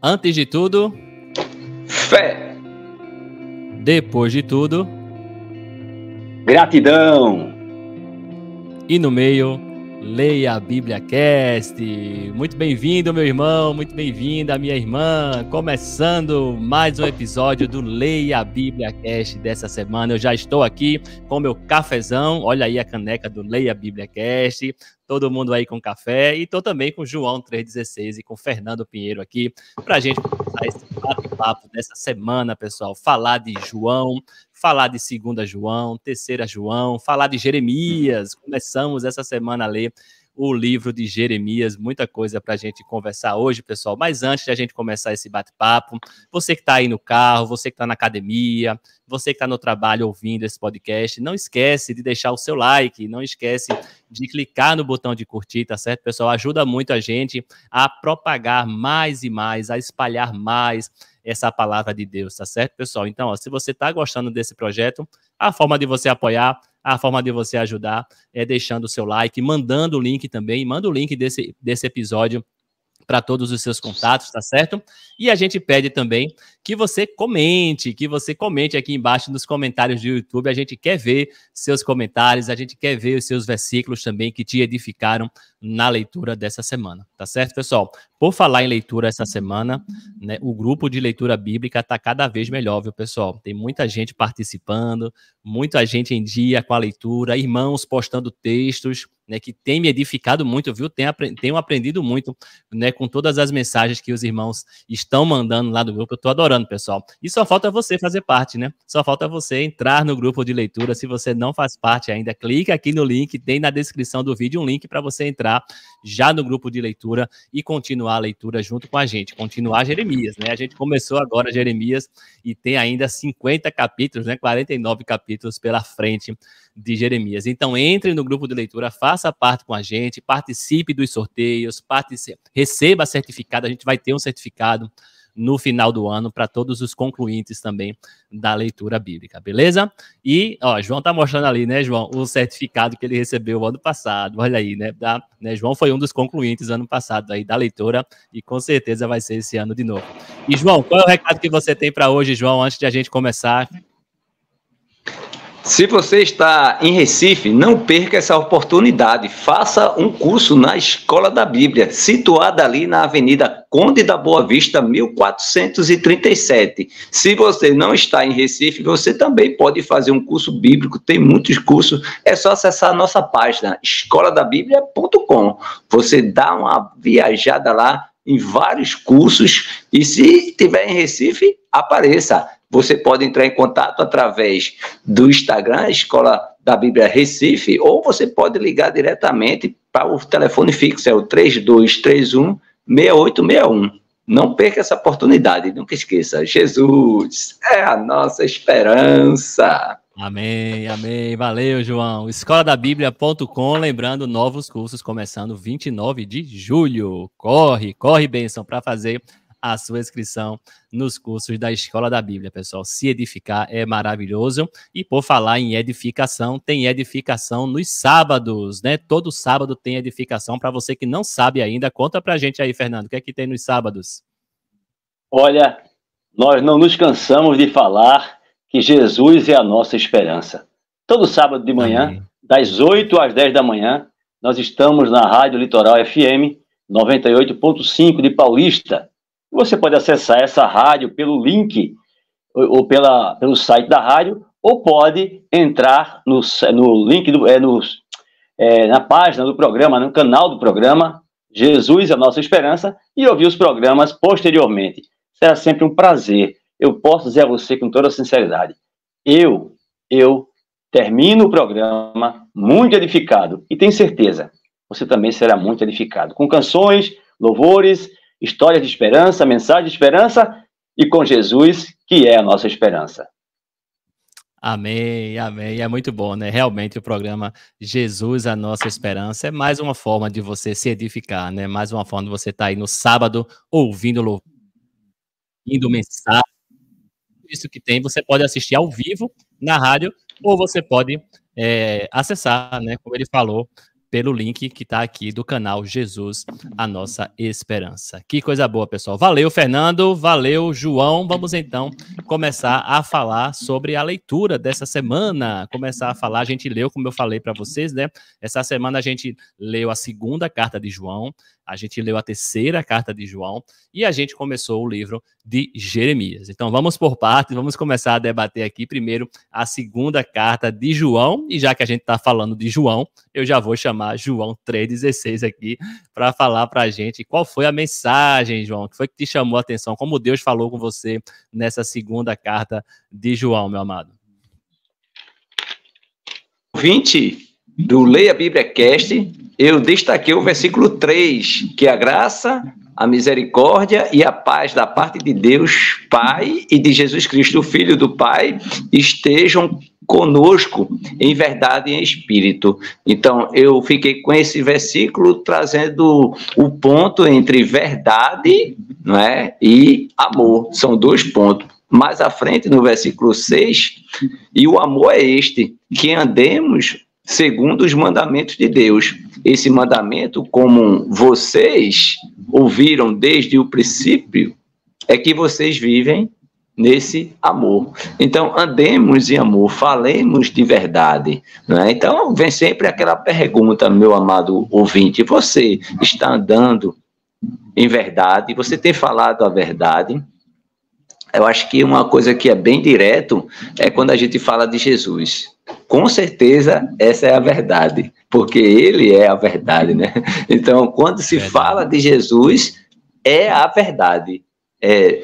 Antes de tudo, fé. Depois de tudo, gratidão. E no meio, leia a Bíblia Cast. Muito bem-vindo, meu irmão, muito bem-vinda, minha irmã. Começando mais um episódio do Leia a Bíblia Cast dessa semana. Eu já estou aqui com meu cafezão. Olha aí a caneca do Leia a Bíblia Cast. Todo mundo aí com café. E estou também com o João 316 e com o Fernando Pinheiro aqui para a gente começar esse bate-papo dessa semana, pessoal. Falar de João, falar de 2 João, 3 João, falar de Jeremias. Começamos essa semana a ler o livro de Jeremias, muita coisa para a gente conversar hoje, pessoal. Mas antes de a gente começar esse bate-papo, você que está aí no carro, você que está na academia, você que está no trabalho ouvindo esse podcast, não esquece de deixar o seu like, não esquece de clicar no botão de curtir, tá certo, pessoal? Ajuda muito a gente a propagar mais e mais, a espalhar mais essa palavra de Deus, tá certo, pessoal? Então, ó, se você está gostando desse projeto, a forma de você apoiar, a forma de você ajudar é deixando o seu like, mandando o link também, manda o link desse episódio para todos os seus contatos, tá certo? E a gente pede também que você comente aqui embaixo nos comentários do YouTube. A gente quer ver seus comentários, a gente quer ver os seus versículos também que te edificaram na leitura dessa semana, tá certo, pessoal? Por falar em leitura essa semana, né, o grupo de leitura bíblica está cada vez melhor, viu, pessoal? Tem muita gente participando, muita gente em dia com a leitura, irmãos postando textos, né, que tem me edificado muito, viu? Tenho aprendido muito, né, com todas as mensagens que os irmãos estão mandando lá do grupo. Eu tô adorando, pessoal. E só falta você fazer parte, né? Só falta você entrar no grupo de leitura. Se você não faz parte ainda, clica aqui no link, tem na descrição do vídeo um link para você entrar já no grupo de leitura e continuar a leitura junto com a gente. Continuar Jeremias, né? A gente começou agora Jeremias e tem ainda 50 capítulos, né? 49 capítulos pela frente de Jeremias. Então, entre no grupo de leitura, faça parte com a gente, participe dos sorteios, receba certificado. A gente vai ter um certificado no final do ano para todos os concluintes também da leitura bíblica, beleza? E, ó, João tá mostrando ali, né, João, o certificado que ele recebeu ano passado. Olha aí, né? João foi um dos concluintes ano passado aí da leitura e com certeza vai ser esse ano de novo. E, João, qual é o recado que você tem para hoje, João, antes de a gente começar? Se você está em Recife, não perca essa oportunidade. Faça um curso na Escola da Bíblia, situada ali na Avenida Conde da Boa Vista, 1437. Se você não está em Recife, você também pode fazer um curso bíblico. Tem muitos cursos. É só acessar a nossa página, escoladabiblia.com. Você dá uma viajada lá em vários cursos e se estiver em Recife, apareça. Você pode entrar em contato através do Instagram, Escola da Bíblia Recife, ou você pode ligar diretamente para o telefone fixo, é o 3231-6861. Não perca essa oportunidade, nunca esqueça, Jesus é a nossa esperança. Amém, amém. Valeu, João. Escoladabiblia.com, lembrando, novos cursos começando 29 de julho. Corre, bênção, para fazer a sua inscrição nos cursos da Escola da Bíblia, pessoal. Se edificar é maravilhoso. E por falar em edificação, tem edificação nos sábados, né? Todo sábado tem edificação. Para você que não sabe ainda, conta pra gente aí, Fernando, o que é que tem nos sábados? Olha, nós não nos cansamos de falar que Jesus é a nossa esperança. Todo sábado de manhã, amém, das 8 às 10 da manhã, nós estamos na Rádio Litoral FM 98.5 de Paulista. Você pode acessar essa rádio pelo link ou pelo site da rádio, ou pode entrar no link, na página do programa, no canal do programa, Jesus é a Nossa Esperança, e ouvir os programas posteriormente. Será sempre um prazer. Eu posso dizer a você com toda sinceridade, eu termino o programa muito edificado, e tenho certeza, você também será muito edificado, com canções, louvores, histórias de esperança, mensagem de esperança, e com Jesus, que é a nossa esperança. Amém, amém. É muito bom, né? Realmente o programa Jesus, a Nossa Esperança, é mais uma forma de você se edificar, né? Mais uma forma de você estar aí no sábado ouvindo mensagem. serviço que tem, você pode assistir ao vivo na rádio, ou você pode acessar, né, como ele falou, pelo link que está aqui do canal Jesus, a Nossa Esperança. Que coisa boa, pessoal. Valeu, Fernando. Valeu, João. Vamos, então, começar a falar sobre a leitura dessa semana. Começar a falar, a gente leu, como eu falei para vocês, né? Essa semana a gente leu a 2ª carta de João, a gente leu a 3ª carta de João e a gente começou o livro de Jeremias. Então, vamos por partes, vamos começar a debater aqui primeiro a 2ª carta de João, e já que a gente está falando de João, eu já vou chamar João 3,16 aqui para falar para a gente qual foi a mensagem, João, que foi que te chamou a atenção, como Deus falou com você nessa 2ª carta de João, meu amado. 20 do Leia a Bíblia Cast, eu destaquei o versículo 3, que a graça, a misericórdia e a paz da parte de Deus Pai e de Jesus Cristo, o Filho do Pai, estejam conosco em verdade e em espírito. Então, eu fiquei com esse versículo trazendo o ponto entre verdade, não é, e amor. São 2 pontos. Mais à frente, no versículo 6, e o amor é este, que andemos segundo os mandamentos de Deus. Esse mandamento, como vocês ouviram desde o princípio, é que vocês vivem nesse amor. Então, andemos em amor, falemos de verdade, né? Então, vem sempre aquela pergunta, meu amado ouvinte, você está andando em verdade? Você tem falado a verdade? Eu acho que uma coisa que é bem direto é quando a gente fala de Jesus. Com certeza, essa é a verdade, porque ele é a verdade, né? Então, quando se fala de Jesus, é a verdade.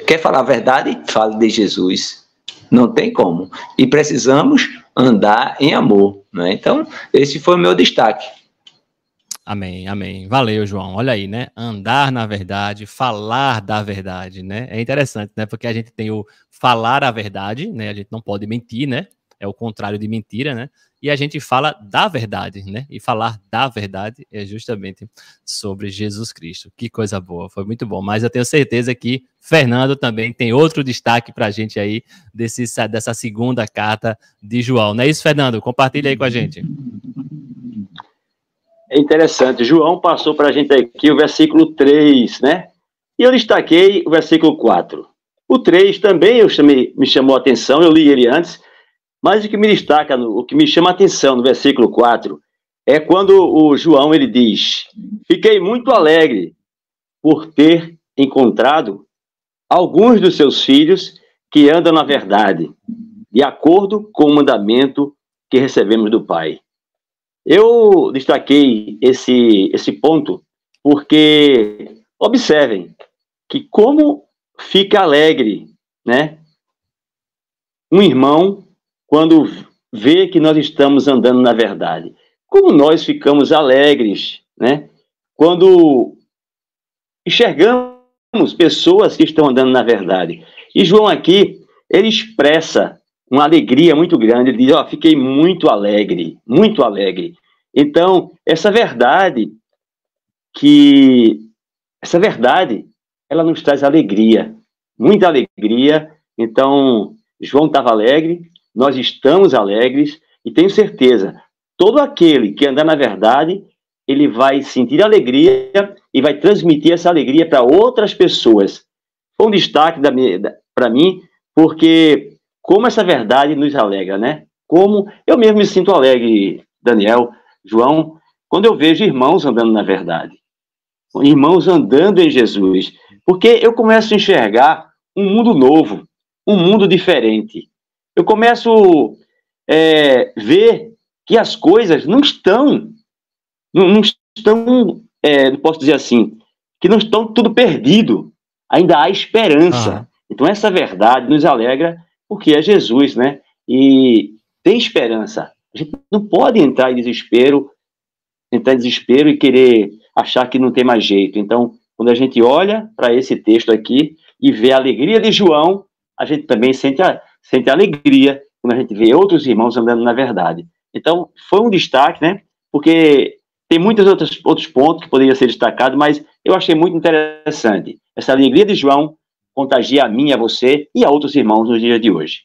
Quer falar a verdade? Fale de Jesus. Não tem como. E precisamos andar em amor, né? Então, esse foi o meu destaque. Amém, amém. Valeu, João. Olha aí, né? Andar na verdade, falar da verdade, né? É interessante, né? Porque a gente tem o falar a verdade, né? A gente não pode mentir, né? É o contrário de mentira, né? E a gente fala da verdade, né? E falar da verdade é justamente sobre Jesus Cristo. Que coisa boa, foi muito bom. Mas eu tenho certeza que Fernando também tem outro destaque para a gente aí dessa 2ª carta de João. Não é isso, Fernando? Compartilha aí com a gente. É interessante. João passou para a gente aqui o versículo 3, né? E eu destaquei o versículo 4. O 3 também me chamou a atenção, eu li ele antes, mas o que me destaca, o que me chama a atenção no versículo 4 é quando o João ele diz: fiquei muito alegre por ter encontrado alguns dos seus filhos que andam na verdade, de acordo com o mandamento que recebemos do Pai. Eu destaquei esse ponto porque observem que como fica alegre, né, um irmão quando vê que nós estamos andando na verdade. Como nós ficamos alegres, né, quando enxergamos pessoas que estão andando na verdade. E João aqui, ele expressa uma alegria muito grande, ele diz, fiquei muito alegre, muito alegre. Então, essa verdade, ela nos traz alegria, muita alegria. Então, João estava alegre, nós estamos alegres, e tenho certeza, todo aquele que andar na verdade, ele vai sentir alegria e vai transmitir essa alegria para outras pessoas. Foi um destaque para mim, porque como essa verdade nos alegra, né? Como eu mesmo me sinto alegre, Daniel, João, quando eu vejo irmãos andando na verdade, irmãos andando em Jesus, porque eu começo a enxergar um mundo novo, um mundo diferente. Eu começo a ver que as coisas não estão, não posso dizer assim, que não estão tudo perdido, ainda há esperança. Então essa verdade nos alegra, porque é Jesus, né? E tem esperança. A gente não pode entrar em desespero e querer achar que não tem mais jeito. Então, quando a gente olha para esse texto aqui e vê a alegria de João, a gente também sente alegria quando a gente vê outros irmãos andando na verdade. Então, foi um destaque, né? Porque tem muitos outros pontos que poderiam ser destacados, mas eu achei muito interessante essa alegria de João contagie a mim, a você e a outros irmãos nos dias de hoje.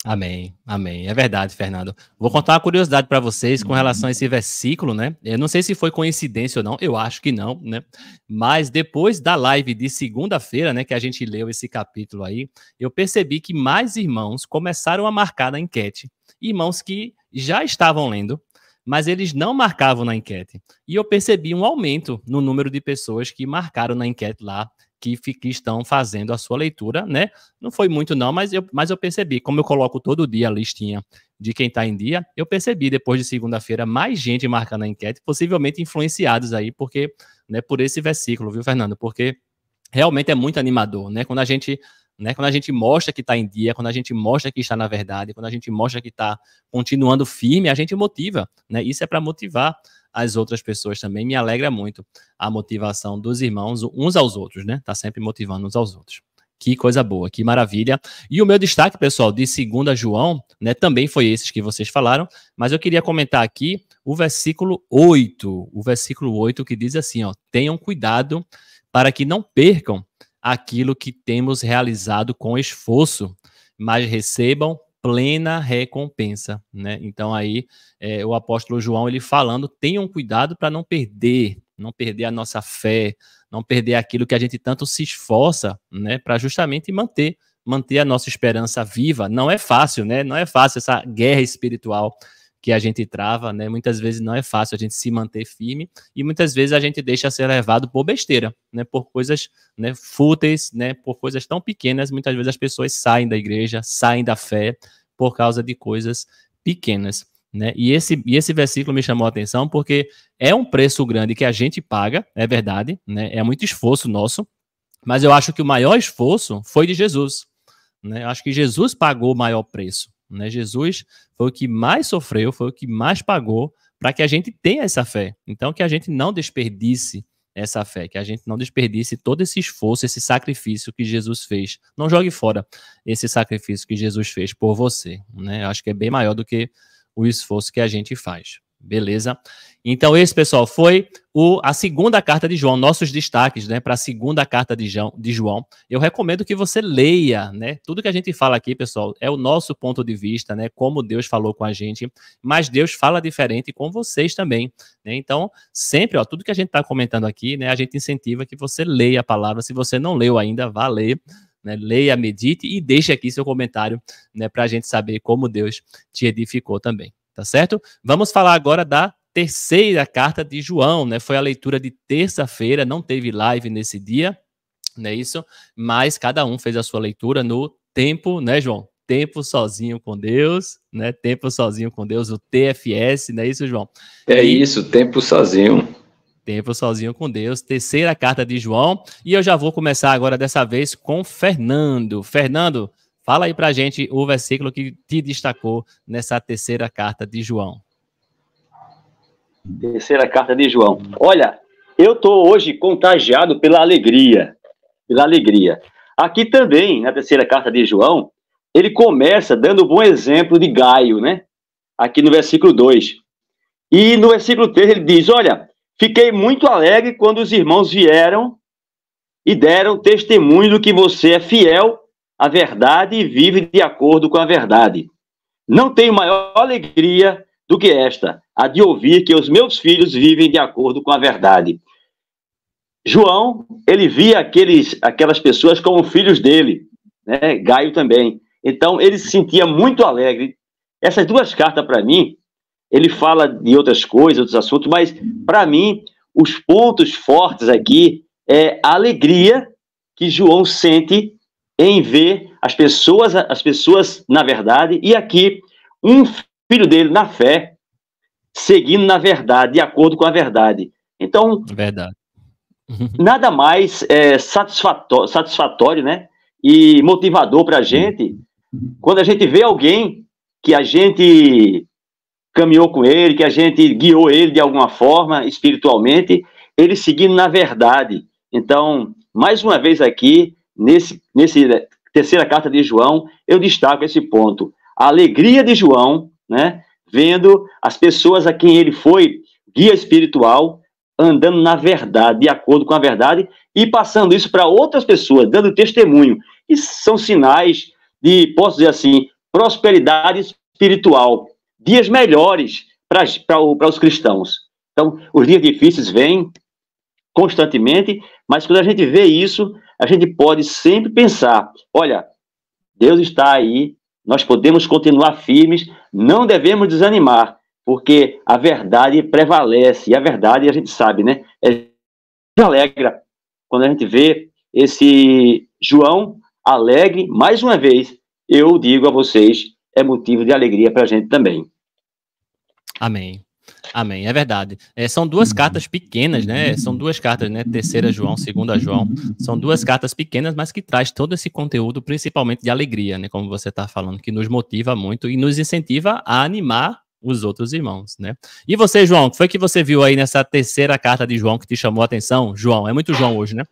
Amém, amém. É verdade, Fernando. Vou contar uma curiosidade para vocês com relação a esse versículo, né? Eu não sei se foi coincidência ou não, eu acho que não, né? Mas depois da live de segunda-feira, né, que a gente leu esse capítulo aí, eu percebi que mais irmãos começaram a marcar na enquete. Irmãos que já estavam lendo, mas eles não marcavam na enquete. E eu percebi um aumento no número de pessoas que marcaram na enquete lá, que estão fazendo a sua leitura, né? Não foi muito não, mas eu percebi, como eu coloco todo dia a listinha de quem está em dia, eu percebi depois de segunda-feira mais gente marcando a enquete, possivelmente influenciados aí, porque, né, por esse versículo, viu, Fernando? Porque realmente é muito animador, né? Quando a gente mostra que está em dia, quando a gente mostra que está na verdade, quando a gente mostra que está continuando firme, a gente motiva, né? Isso é para motivar as outras pessoas também. Me alegra muito a motivação dos irmãos uns aos outros, né? Tá sempre motivando uns aos outros. Que coisa boa, que maravilha. E o meu destaque, pessoal, de 2 João, né, também foi esses que vocês falaram, mas eu queria comentar aqui o versículo 8. O versículo 8 que diz assim, ó: tenham cuidado para que não percam aquilo que temos realizado com esforço, mas recebam plena recompensa, né? Então aí o apóstolo João ele falando, tenham cuidado para não perder a nossa fé, não perder aquilo que a gente tanto se esforça, né, para justamente manter a nossa esperança viva. Não é fácil, né? Não é fácil essa guerra espiritual que a gente trava, né? Muitas vezes não é fácil a gente se manter firme e muitas vezes a gente deixa ser levado por besteira, né? Por coisas, né, fúteis, né? Por coisas tão pequenas. Muitas vezes as pessoas saem da igreja, saem da fé por causa de coisas pequenas, né? E esse versículo me chamou a atenção porque é um preço grande que a gente paga, é verdade, né? É muito esforço nosso, mas eu acho que o maior esforço foi de Jesus, né? Eu acho que Jesus pagou o maior preço, né? Jesus foi o que mais sofreu, foi o que mais pagou para que a gente tenha essa fé. Então, que a gente não desperdice essa fé, que a gente não desperdice todo esse esforço, esse sacrifício que Jesus fez. Não jogue fora esse sacrifício que Jesus fez por você, né? Eu acho que é bem maior do que o esforço que a gente faz. Beleza? Então, esse, pessoal, foi a segunda carta de João, nossos destaques, né, para a segunda carta de João. Eu recomendo que você leia, né? Tudo que a gente fala aqui, pessoal, é o nosso ponto de vista, né? Como Deus falou com a gente, mas Deus fala diferente com vocês também, né? Então, sempre, ó, tudo que a gente está comentando aqui, né, a gente incentiva que você leia a palavra. Se você não leu ainda, vá ler, né? Leia, medite e deixe aqui seu comentário, né, para a gente saber como Deus te edificou também. Tá certo? Vamos falar agora da terceira carta de João, né? Foi a leitura de terça-feira, não teve live nesse dia, não é isso? Mas cada um fez a sua leitura no tempo, né, João? Tempo sozinho com Deus, né? Tempo sozinho com Deus, o TFS, não é isso, João? Isso, tempo sozinho. Tempo sozinho com Deus, terceira carta de João. E eu já vou começar agora dessa vez com Fernando. Fernando, fala aí pra gente o versículo que te destacou nessa terceira carta de João. Terceira carta de João. Olha, eu estou hoje contagiado pela alegria. Pela alegria. Aqui também, na terceira carta de João, ele começa dando um bom exemplo de Gaio, né? Aqui no versículo 2. E no versículo 3 ele diz, olha, fiquei muito alegre quando os irmãos vieram e deram testemunho do que você é fiel à verdade e vive de acordo com a verdade. Não tenho maior alegria do que esta, a de ouvir que os meus filhos vivem de acordo com a verdade. João, ele via aquelas pessoas como filhos dele, né? Gaio também. Então, ele se sentia muito alegre. Essas duas cartas, para mim, ele fala de outras coisas, outros assuntos, mas, para mim, os pontos fortes aqui é a alegria que João sente em ver as pessoas na verdade, e aqui um filho dele na fé, seguindo na verdade, de acordo com a verdade. Então, verdade. Nada mais satisfatório, né? E motivador para a gente, quando a gente vê alguém que a gente caminhou com ele, que a gente guiou ele de alguma forma, espiritualmente, ele seguindo na verdade. Então, mais uma vez aqui, nesse terceira carta de João, eu destaco esse ponto. A alegria de João, né, vendo as pessoas a quem ele foi guia espiritual, andando na verdade, de acordo com a verdade, e passando isso para outras pessoas, dando testemunho. E são sinais de, posso dizer assim, prosperidade espiritual, dias melhores para os cristãos. Então, os dias difíceis vêm constantemente, mas quando a gente vê isso, a gente pode sempre pensar, olha, Deus está aí, nós podemos continuar firmes, não devemos desanimar, porque a verdade prevalece, e a verdade, a gente sabe, né, alegra. Quando a gente vê esse João alegre, mais uma vez, eu digo a vocês, é motivo de alegria para a gente também. Amém. Amém, é verdade. São duas cartas pequenas, né? São duas cartas, né? 3ª João, 2ª João. São duas cartas pequenas, mas que traz todo esse conteúdo, principalmente de alegria, né? Como você está falando, que nos motiva muito e nos incentiva a animar os outros irmãos, né? E você, João, o que foi que você viu aí nessa 3ª carta de João que te chamou a atenção? João, é muito João hoje, né?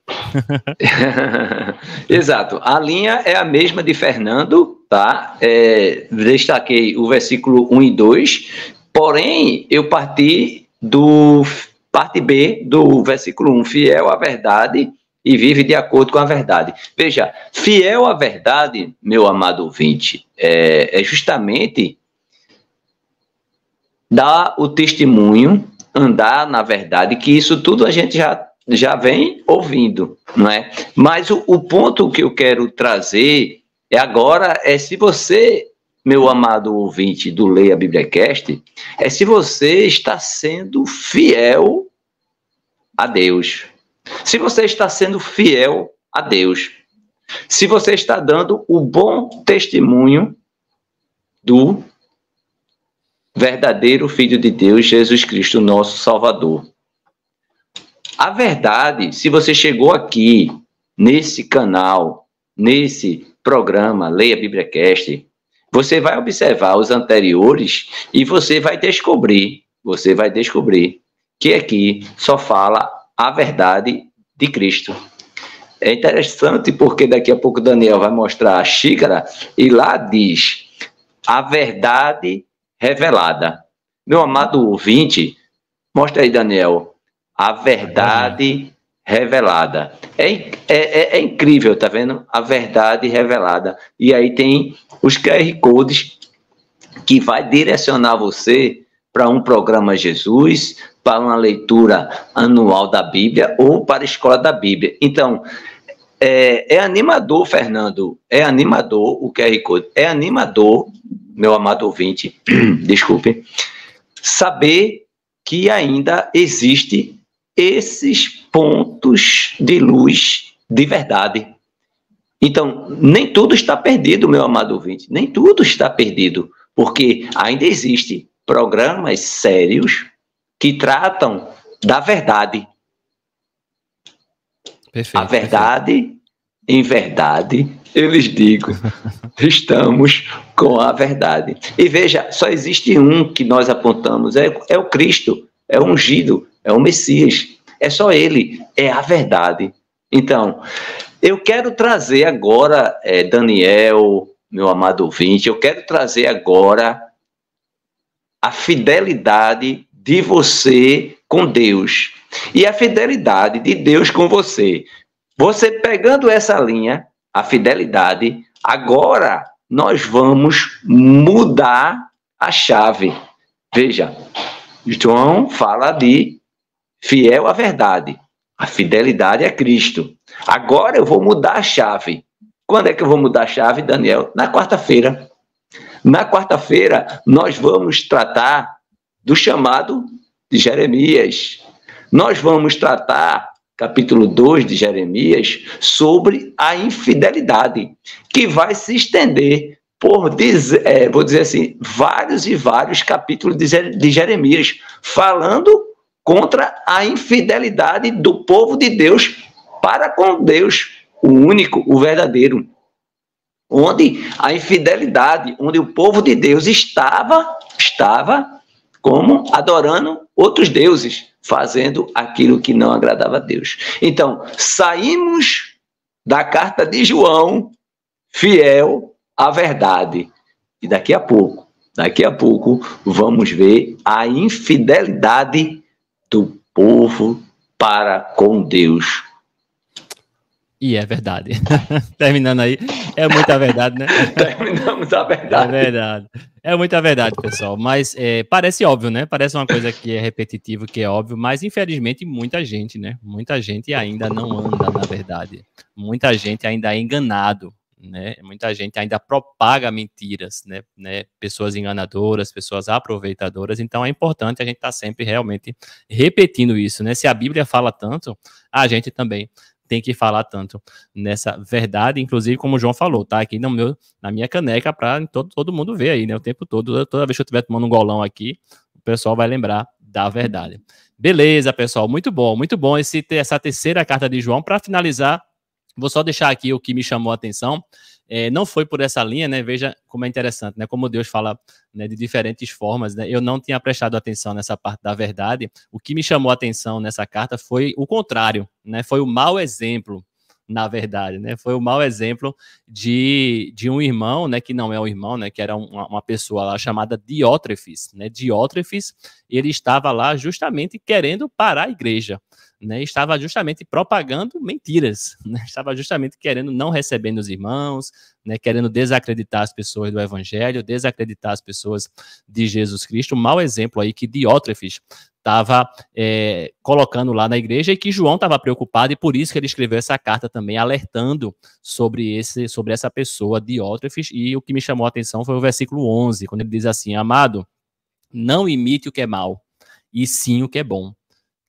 Exato. A linha é a mesma de Fernando, tá? Destaquei o versículo 1 e 2, porém, eu parti do parte B do versículo 1, fiel à verdade e vive de acordo com a verdade. Veja, fiel à verdade, meu amado ouvinte, é justamente dar o testemunho, andar na verdade, que isso tudo a gente já vem ouvindo, não é? Mas o ponto que eu quero trazer se você, meu amado ouvinte do Leia BíbliaCast, se você está sendo fiel a Deus. Se você está sendo fiel a Deus. Se você está dando o bom testemunho do verdadeiro Filho de Deus, Jesus Cristo, nosso Salvador. A verdade, se você chegou aqui, nesse canal, nesse programa Leia BíbliaCast, você vai observar os anteriores e você vai descobrir que aqui só fala a verdade de Cristo. É interessante porque daqui a pouco Daniel vai mostrar a xícara e lá diz a verdade revelada. Meu amado ouvinte, mostra aí, Daniel, a verdade revelada. É incrível, tá vendo? A verdade revelada. E aí tem os QR Codes que vai direcionar você para um programa Jesus, para uma leitura anual da Bíblia ou para a escola da Bíblia. Então, é animador, Fernando, é animador o QR Code, é animador, meu amado ouvinte, desculpe, saber que ainda existe esses pontos de luz de verdade. Então, nem tudo está perdido, meu amado ouvinte, nem tudo está perdido, porque ainda existem programas sérios que tratam da verdade. Perfeito, a verdade, perfeito. Em verdade, eu lhes digo, estamos com a verdade. E veja, só existe um que nós apontamos, é o Cristo, é o ungido, é o Messias. É só ele, é a verdade. Então, eu quero trazer agora, Daniel, meu amado ouvinte, eu quero trazer agora a fidelidade de você com Deus e a fidelidade de Deus com você. Você pegando essa linha, a fidelidade, agora nós vamos mudar a chave. Veja, João fala de fiel à verdade. A fidelidade é Cristo. Agora eu vou mudar a chave. Quando é que eu vou mudar a chave, Daniel? Na quarta-feira. Na quarta-feira, nós vamos tratar do chamado de Jeremias. Nós vamos tratar, capítulo 2 de Jeremias, sobre a infidelidade, que vai se estender por, vou dizer assim, vários e vários capítulos de Jeremias, falando contra a infidelidade do povo de Deus para com Deus, o único, o verdadeiro. Onde a infidelidade, onde o povo de Deus estava como adorando outros deuses, fazendo aquilo que não agradava a Deus. Então, saímos da carta de João, fiel à verdade. E daqui a pouco, vamos ver a infidelidade do povo para com Deus. E é verdade. Terminando aí, é muita verdade, né? Terminamos a verdade. É verdade. É muita verdade, pessoal. Mas parece óbvio, né? Parece uma coisa que é repetitiva, que é óbvio, mas infelizmente muita gente, né? Muita gente ainda não anda na verdade. Muita gente ainda é enganado, né? Muita gente ainda propaga mentiras, né? Pessoas enganadoras, pessoas aproveitadoras. Então é importante a gente estar sempre realmente repetindo isso, né? Se a Bíblia fala tanto, a gente também tem que falar tanto nessa verdade, inclusive como o João falou, tá aqui na minha caneca para todo mundo ver aí, né, o tempo todo, toda vez que eu estiver tomando um golão aqui, o pessoal vai lembrar da verdade. Beleza, pessoal, muito bom essa terceira carta de João. Para finalizar, vou só deixar aqui o que me chamou a atenção. Não foi por essa linha, né? Veja como é interessante, né? Como Deus fala, né, de diferentes formas, né? Eu não tinha prestado atenção nessa parte da verdade. O que me chamou a atenção nessa carta foi o contrário, né? Foi o mau exemplo, na verdade, né? Foi o mau exemplo de um irmão, né? Que não é um irmão, né? Que era uma pessoa lá chamada Diótrefes, né? Diótrefes, ele estava lá justamente querendo parar a igreja, né, estava justamente propagando mentiras, né, estava justamente querendo não recebendo os irmãos, né, querendo desacreditar as pessoas do evangelho, desacreditar as pessoas de Jesus Cristo. Um mau exemplo aí que Diótrefes estava colocando lá na igreja e que João estava preocupado, e por isso que ele escreveu essa carta também alertando sobre essa pessoa, Diótrefes. E o que me chamou a atenção foi o versículo 11, quando ele diz assim: amado, não imite o que é mal, e sim o que é bom.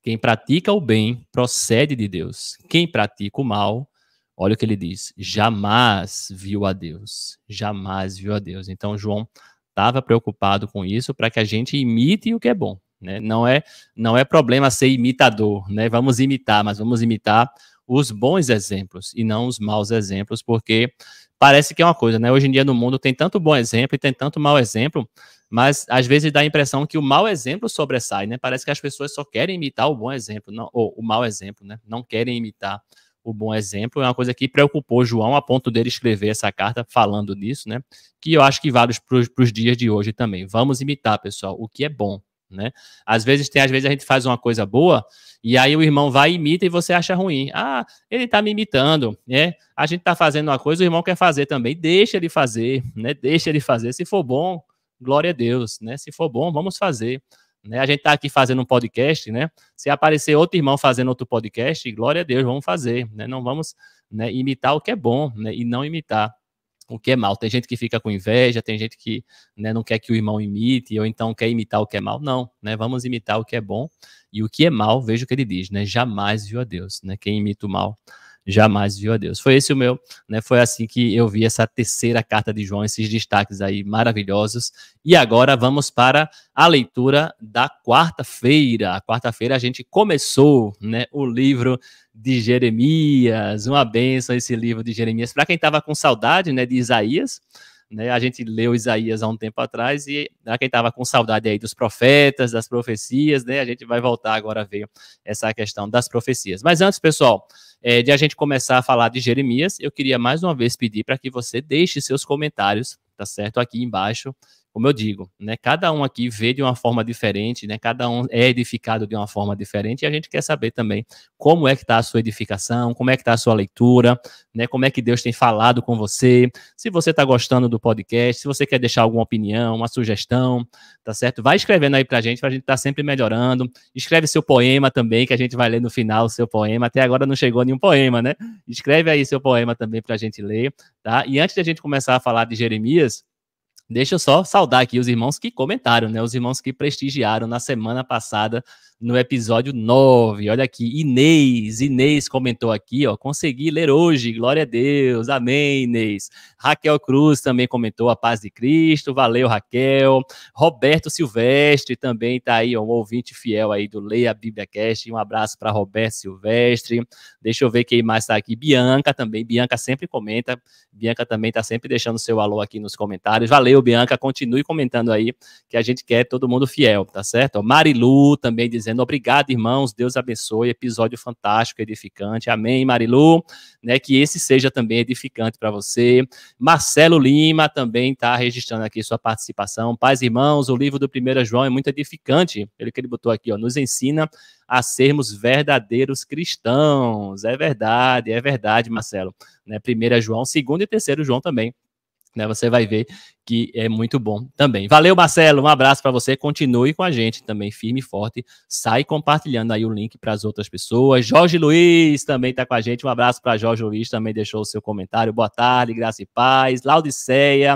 Quem pratica o bem procede de Deus. Quem pratica o mal, olha o que ele diz, jamais viu a Deus. Jamais viu a Deus. Então, João estava preocupado com isso para que a gente imite o que é bom, né? Não é problema ser imitador, né? Vamos imitar, mas vamos imitar os bons exemplos e não os maus exemplos, porque parece que é uma coisa, né? Hoje em dia no mundo tem tanto bom exemplo e tem tanto mau exemplo, mas às vezes dá a impressão que o mau exemplo sobressai, né? Parece que as pessoas só querem imitar o bom exemplo, não, ou o mau exemplo, né? Não querem imitar o bom exemplo. É uma coisa que preocupou João a ponto dele escrever essa carta falando disso, né? Que eu acho que vale para os dias de hoje também. Vamos imitar, pessoal, o que é bom, né? Às vezes a gente faz uma coisa boa e aí o irmão vai e imita e você acha ruim. Ah, ele tá me imitando, né? A gente tá fazendo uma coisa, o irmão quer fazer também. Deixa ele fazer, né? Deixa ele fazer. Se for bom, glória a Deus, né? Se for bom, vamos fazer. Né? A gente está aqui fazendo um podcast, né? Se aparecer outro irmão fazendo outro podcast, glória a Deus, vamos fazer. Né? Não vamos, né, imitar o que é bom, né? E não imitar o que é mal. Tem gente que fica com inveja, tem gente que, né, não quer que o irmão imite, ou então quer imitar o que é mal. Não, né? Vamos imitar o que é bom. E o que é mal, veja o que ele diz, né? Jamais viu a Deus. Né? Quem imita o mal jamais viu a Deus. Foi esse o meu, né? Foi assim que eu vi essa terceira carta de João, esses destaques aí maravilhosos. E agora vamos para a leitura da quarta-feira. A quarta-feira a gente começou, né, o livro de Jeremias. Uma bênção esse livro de Jeremias. Para quem estava com saudade, né, de Isaías, né, a gente leu Isaías há um tempo atrás, e para quem estava com saudade aí dos profetas, das profecias, né, a gente vai voltar agora a ver essa questão das profecias. Mas antes, pessoal, de a gente começar a falar de Jeremias, eu queria mais uma vez pedir para que você deixe seus comentários, tá certo? Aqui embaixo, como eu digo, né? Cada um aqui vê de uma forma diferente, né? Cada um é edificado de uma forma diferente, e a gente quer saber também como é que está a sua edificação, como é que está a sua leitura, né? Como é que Deus tem falado com você, se você está gostando do podcast, se você quer deixar alguma opinião, uma sugestão, tá certo? Vai escrevendo aí pra gente estar tá sempre melhorando. Escreve seu poema também, que a gente vai ler no final o seu poema. Até agora não chegou nenhum poema, né? Escreve aí seu poema também pra gente ler, tá? E antes de a gente começar a falar de Jeremias, deixa eu só saudar aqui os irmãos que comentaram, né? Os irmãos que prestigiaram na semana passada no episódio 9. Olha aqui, Inês comentou aqui, ó, consegui ler hoje, glória a Deus, amém, Inês. Raquel Cruz também comentou a paz de Cristo, valeu, Raquel. Roberto Silvestre também tá aí, ó, um ouvinte fiel aí do Leia a Bíblia Cast, um abraço para Roberto Silvestre. Deixa eu ver quem mais tá aqui, Bianca também, Bianca sempre comenta, Bianca também tá sempre deixando seu alô aqui nos comentários, valeu, Bianca, continue comentando aí, que a gente quer todo mundo fiel, tá certo? Marilu também dizendo dizendo obrigado, irmãos, Deus abençoe, episódio fantástico, edificante, amém, Marilu, né, que esse seja também edificante para você. Marcelo Lima também está registrando aqui sua participação. Paz, irmãos, o livro do 1 João é muito edificante, ele que ele botou aqui, ó, nos ensina a sermos verdadeiros cristãos. É verdade, Marcelo, né, 1 João, 2 e 3 João também, né, você vai ver que é muito bom também. Valeu, Marcelo, um abraço para você, continue com a gente também, firme e forte, sai compartilhando aí o link para as outras pessoas. Jorge Luiz também está com a gente, um abraço para Jorge Luiz, também deixou o seu comentário, boa tarde, graça e paz. Laodiceia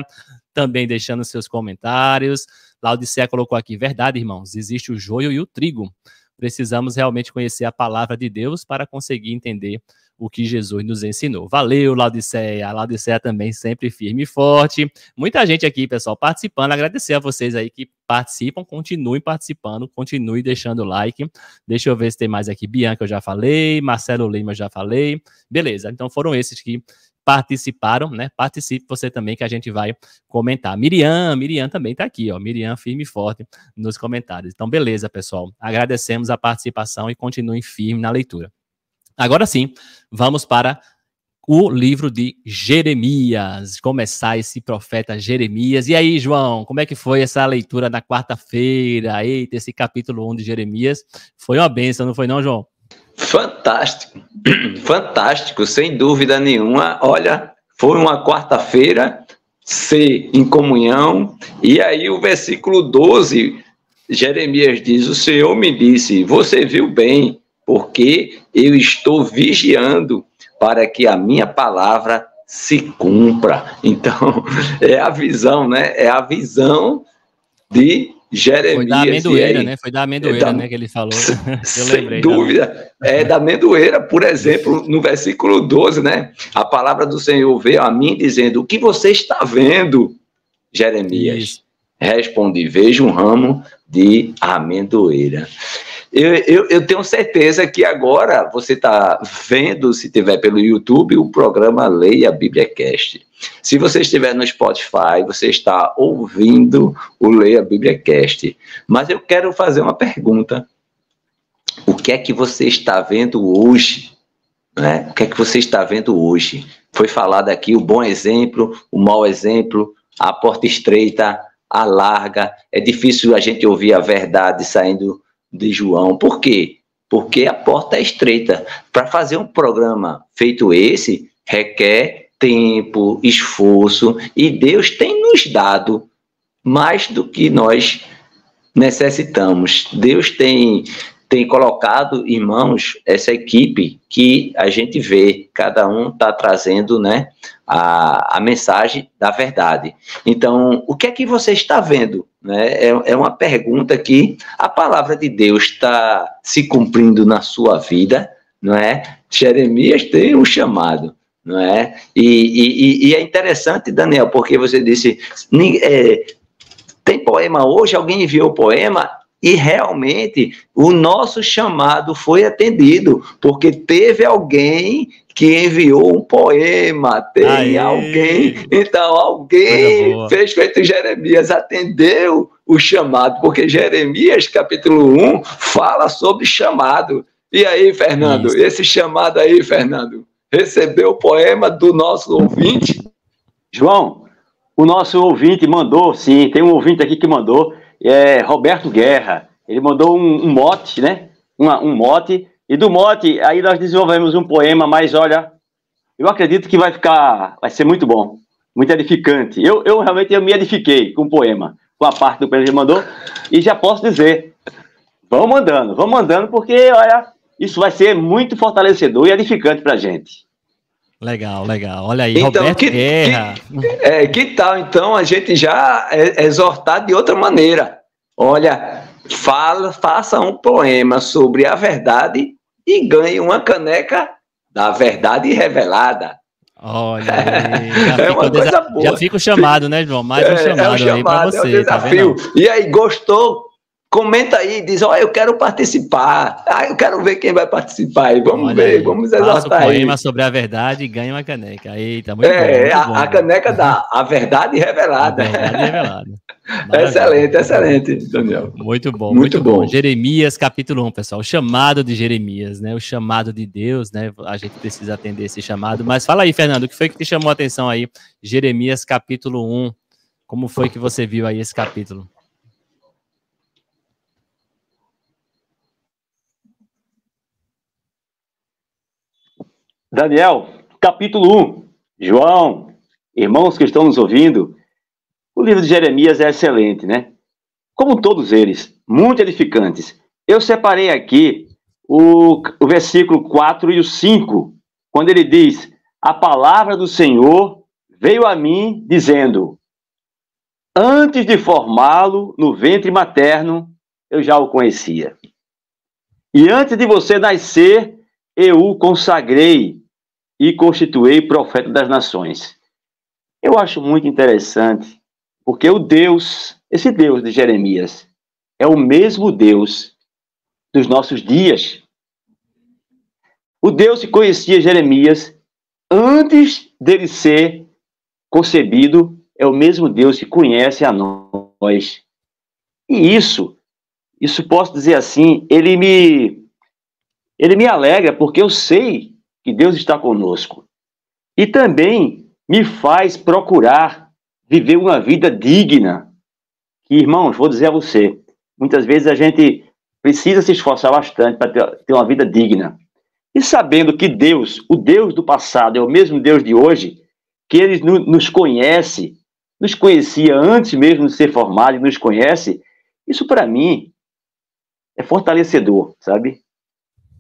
também deixando seus comentários. Laodiceia colocou aqui, verdade, irmãos, existe o joio e o trigo, precisamos realmente conhecer a palavra de Deus para conseguir entender o que Jesus nos ensinou. Valeu, Laodiceia. A Laodiceia também sempre firme e forte. Muita gente aqui, pessoal, participando. Agradecer a vocês aí que participam. Continuem participando. Continue deixando o like. Deixa eu ver se tem mais aqui. Bianca, eu já falei. Marcelo Lima, eu já falei. Beleza. Então foram esses que participaram, né? Participe você também que a gente vai comentar. Miriam também tá aqui, ó. Miriam firme e forte nos comentários. Então, beleza, pessoal. Agradecemos a participação e continuem firme na leitura. Agora sim, vamos para o livro de Jeremias, começar esse profeta Jeremias. E aí, João, como é que foi essa leitura na quarta-feira? Eita, esse capítulo 1 de Jeremias foi uma bênção, não foi não, João? Fantástico, fantástico, sem dúvida nenhuma. Olha, foi uma quarta-feira, ser em comunhão, e aí o versículo 12, Jeremias diz, o Senhor me disse, você viu bem, porque eu estou vigiando para que a minha palavra se cumpra. Então, é a visão, né? É a visão de Jeremias. Foi da amendoeira, né? Foi da amendoeira, né, que ele falou. Sem dúvida. É da amendoeira, por exemplo, no versículo 12, né? A palavra do Senhor veio a mim dizendo, o que você está vendo, Jeremias? Isso. Respondi, vejo um ramo de amendoeira. Eu tenho certeza que agora você está vendo, se tiver pelo YouTube, o programa Leia a Bíblia Cast. Se você estiver no Spotify, você está ouvindo o Leia a Bíblia Cast. Mas eu quero fazer uma pergunta. O que é que você está vendo hoje? Né? O que é que você está vendo hoje? Foi falado aqui o bom exemplo, o mau exemplo, a porta estreita, a larga. É difícil a gente ouvir a verdade saindo de João. Por quê? Porque a porta é estreita. Para fazer um programa feito esse, requer tempo, esforço, e Deus tem nos dado mais do que nós necessitamos. Deus tem colocado, irmãos, essa equipe que a gente vê, cada um está trazendo, né, a mensagem da verdade. Então, o que é que você está vendo? Né? É uma pergunta que a palavra de Deus está se cumprindo na sua vida, não é? Jeremias tem um chamado, não é? E é interessante, Daniel, porque você disse, tem poema hoje, alguém enviou o poema, e realmente o nosso chamado foi atendido, porque teve alguém que enviou um poema, tem alguém, então alguém fez feito Jeremias, atendeu o chamado, porque Jeremias, capítulo 1, fala sobre chamado. E aí, Fernando, esse chamado aí, Fernando, recebeu o poema do nosso ouvinte? João, o nosso ouvinte mandou, sim, tem um ouvinte aqui que mandou, Roberto Guerra, ele mandou um mote, né? Um mote, e do mote, aí nós desenvolvemos um poema, mas olha, eu acredito que vai ser muito bom, muito edificante. Eu realmente me edifiquei com o poema, com a parte do poema que ele mandou, e já posso dizer, vamos mandando, porque, olha, isso vai ser muito fortalecedor e edificante pra gente. Legal. Olha aí, então, Roberto Guerra. Que tal, então, a gente já exortar de outra maneira? Olha, faça um poema sobre a verdade e ganhe uma caneca da verdade revelada. Olha aí, uma coisa boa. Já fica o chamado, né, João? Mais um chamado aí para você. É um desafio. Tá, e aí, gostou? Comenta aí, diz, eu quero participar. Eu quero ver quem vai participar aí. Vamos ver, vamos exaltar aí. Faça um poema sobre a verdade e ganha uma caneca. Eita, muito bom. A caneca da A Verdade Revelada. A Verdade Revelada. Excelente, excelente, Daniel. Muito bom, muito bom. Jeremias, capítulo 1, pessoal. O chamado de Jeremias, né? O chamado de Deus, né? A gente precisa atender esse chamado. Mas fala aí, Fernando, o que foi que te chamou a atenção aí? Jeremias, capítulo 1. Como foi que você viu aí esse capítulo? Daniel, capítulo 1. João, irmãos que estão nos ouvindo, o livro de Jeremias é excelente, né? Como todos eles, muito edificantes. Eu separei aqui o versículo 4 e o 5, quando ele diz: a palavra do Senhor veio a mim dizendo: antes de formá-lo no ventre materno, eu já o conhecia. E antes de você nascer, eu o consagrei e constituí profeta das nações. Eu acho muito interessante, porque o Deus, esse Deus de Jeremias, é o mesmo Deus dos nossos dias. O Deus que conhecia Jeremias antes dele ser concebido é o mesmo Deus que conhece a nós. E isso posso dizer assim, ele me alegra, porque eu sei que Deus está conosco. E também me faz procurar viver uma vida digna. Que, irmãos, vou dizer a você, muitas vezes a gente precisa se esforçar bastante para ter uma vida digna. E sabendo que Deus, o Deus do passado, é o mesmo Deus de hoje, que Ele nos conhece, nos conhecia antes mesmo de ser formado e nos conhece, isso para mim é fortalecedor, sabe?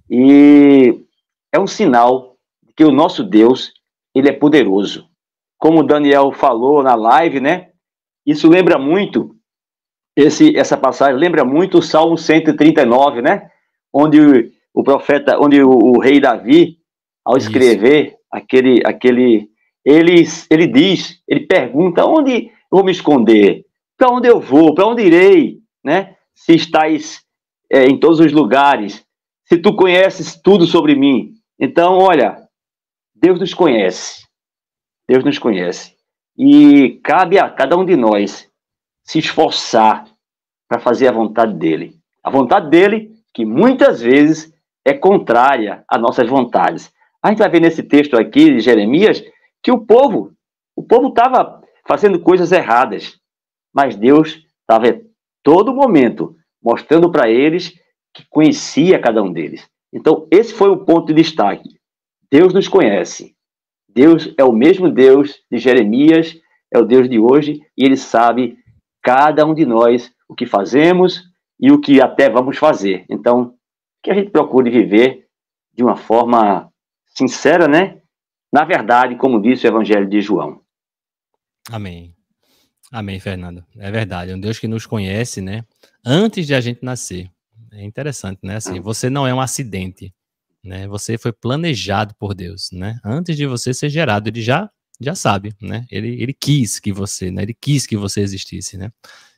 E é um sinal de que o nosso Deus, ele é poderoso. Como o Daniel falou na live, né? Isso lembra muito, essa passagem lembra muito o Salmo 139, né? Onde o profeta, onde o rei Davi, ao escrever ele diz, ele pergunta: onde eu vou me esconder? Para onde eu vou? Para onde irei? Né? Se estás em todos os lugares, se tu conheces tudo sobre mim. Então, olha, Deus nos conhece. Deus nos conhece. E cabe a cada um de nós se esforçar para fazer a vontade dele. A vontade dele, que muitas vezes é contrária às nossas vontades. A gente vai ver nesse texto aqui de Jeremias que o povo estava fazendo coisas erradas, mas Deus estava a todo momento mostrando para eles que conhecia cada um deles. Então, esse foi o ponto de destaque. Deus nos conhece. Deus é o mesmo Deus de Jeremias, é o Deus de hoje, e Ele sabe, cada um de nós, o que fazemos e o que até vamos fazer. Então, que a gente procure viver de uma forma sincera, né? Na verdade, como disse o Evangelho de João. Amém. Amém, Fernando. É verdade. É um Deus que nos conhece, né? Antes de a gente nascer. É interessante, né? Assim, você não é um acidente, né? Você foi planejado por Deus, né? Antes de você ser gerado, ele já sabe, né? Ele quis que você, né? Ele quis que você existisse, né?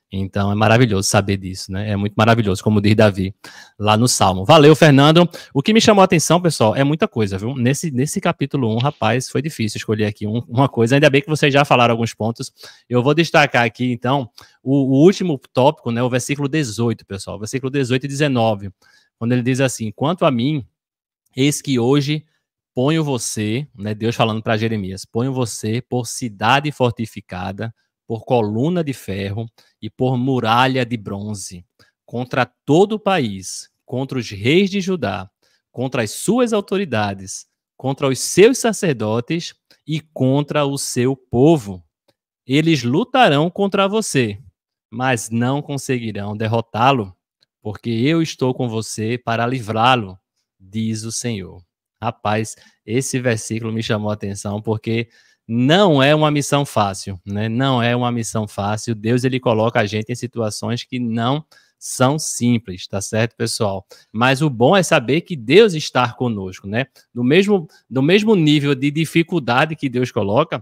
Então é maravilhoso saber disso, né? É muito maravilhoso, como diz Davi lá no Salmo. Valeu, Fernando. O que me chamou a atenção, pessoal, é muita coisa, viu? Nesse capítulo 1, rapaz, foi difícil escolher aqui uma coisa. Ainda bem que vocês já falaram alguns pontos. Eu vou destacar aqui, então, o último tópico, né? O versículo 18, pessoal. Versículo 18 e 19, quando ele diz assim: quanto a mim, eis que hoje ponho você, né? Deus falando para Jeremias, ponho você por cidade fortificada, por coluna de ferro e por muralha de bronze, contra todo o país, contra os reis de Judá, contra as suas autoridades, contra os seus sacerdotes e contra o seu povo. Eles lutarão contra você, mas não conseguirão derrotá-lo, porque eu estou com você para livrá-lo, diz o Senhor. Rapaz, esse versículo me chamou a atenção, porque não é uma missão fácil, né? Não é uma missão fácil. Deus, ele coloca a gente em situações que não são simples, tá certo, pessoal? Mas o bom é saber que Deus está conosco, né? No mesmo nível de dificuldade que Deus coloca,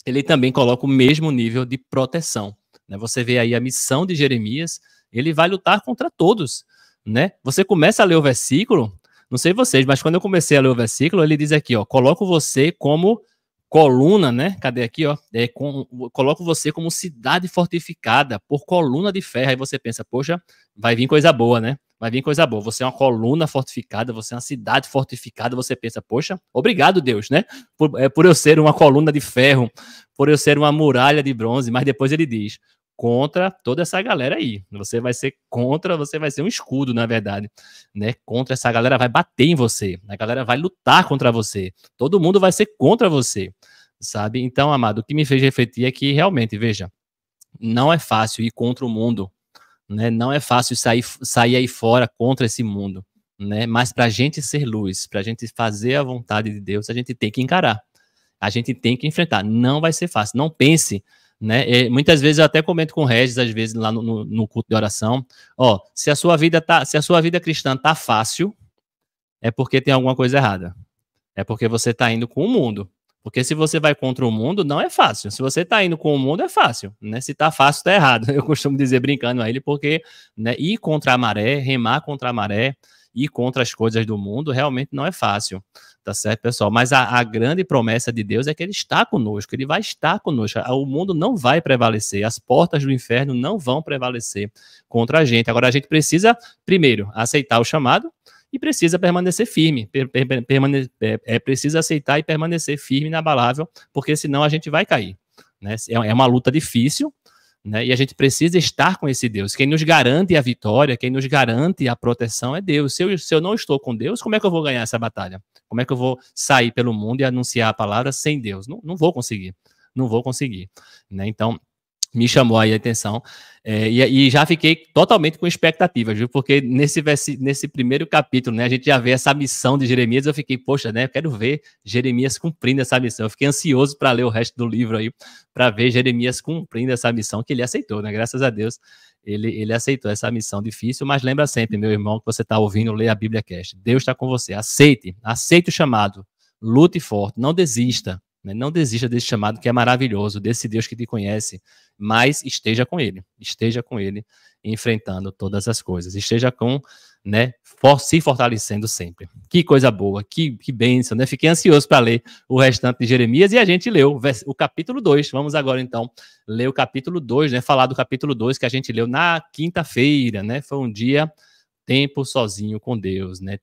ele também coloca o mesmo nível de proteção, né? Você vê aí a missão de Jeremias, ele vai lutar contra todos, né? Você começa a ler o versículo, não sei vocês, mas quando eu comecei a ler o versículo, ele diz aqui, ó, coloco você como coluna, né? Cadê aqui, ó? Coloco você como cidade fortificada por coluna de ferro. Aí você pensa, poxa, vai vir coisa boa, né? Vai vir coisa boa. Você é uma coluna fortificada, você é uma cidade fortificada. Você pensa, poxa, obrigado, Deus, né? Por eu ser uma coluna de ferro, por eu ser uma muralha de bronze. Mas depois ele diz, contra toda essa galera aí. Você vai ser um escudo, na verdade, né? Contra essa galera, vai bater em você. A galera vai lutar contra você. Todo mundo vai ser contra você, sabe? Então, amado, o que me fez refletir é que realmente, veja, não é fácil ir contra o mundo, né? Não é fácil sair aí fora contra esse mundo, né? Mas para a gente ser luz, para a gente fazer a vontade de Deus, a gente tem que encarar. A gente tem que enfrentar. Não vai ser fácil. Não pense, né? Muitas vezes eu até comento com o Regis, às vezes lá no culto de oração, ó, se a sua vida cristã tá fácil, é porque tem alguma coisa errada. É porque você tá indo com o mundo. Porque se você vai contra o mundo, não é fácil. Se você tá indo com o mundo, é fácil, né? Se tá fácil, tá errado. Eu costumo dizer brincando a ele, porque, né, ir contra a maré, remar contra a maré, ir contra as coisas do mundo, realmente não é fácil. Tá certo, pessoal? Mas a grande promessa de Deus é que ele está conosco, ele vai estar conosco. O mundo não vai prevalecer, as portas do inferno não vão prevalecer contra a gente. Agora, a gente precisa, primeiro, aceitar o chamado e precisa permanecer firme. Precisa aceitar e permanecer firme, inabalável, porque senão a gente vai cair, né? É uma luta difícil, né? E a gente precisa estar com esse Deus. Quem nos garante a vitória, quem nos garante a proteção é Deus. Se eu não estou com Deus, como é que eu vou ganhar essa batalha? Como é que eu vou sair pelo mundo e anunciar a palavra sem Deus? Não vou conseguir. Não vou conseguir, né? Então, me chamou aí a atenção, e já fiquei totalmente com expectativas, viu? Porque nesse primeiro capítulo, né, a gente já vê essa missão de Jeremias. Eu fiquei, poxa, né, eu quero ver Jeremias cumprindo essa missão. Eu fiquei ansioso para ler o resto do livro aí, para ver Jeremias cumprindo essa missão que ele aceitou, né? Graças a Deus, ele aceitou essa missão difícil. Mas lembra sempre, meu irmão, que você está ouvindo ler a Bíblia Cast. Deus está com você. Aceite o chamado, lute forte, não desista. Não desista desse chamado que é maravilhoso, desse Deus que te conhece, mas esteja com ele, enfrentando todas as coisas, esteja né, se fortalecendo sempre. Que coisa boa, que bênção, né? Fiquei ansioso para ler o restante de Jeremias e a gente leu o capítulo 2. Vamos agora, então, ler o capítulo 2, né? Falar do capítulo 2 que a gente leu na quinta-feira, né? Foi um dia, tempo sozinho com Deus, né?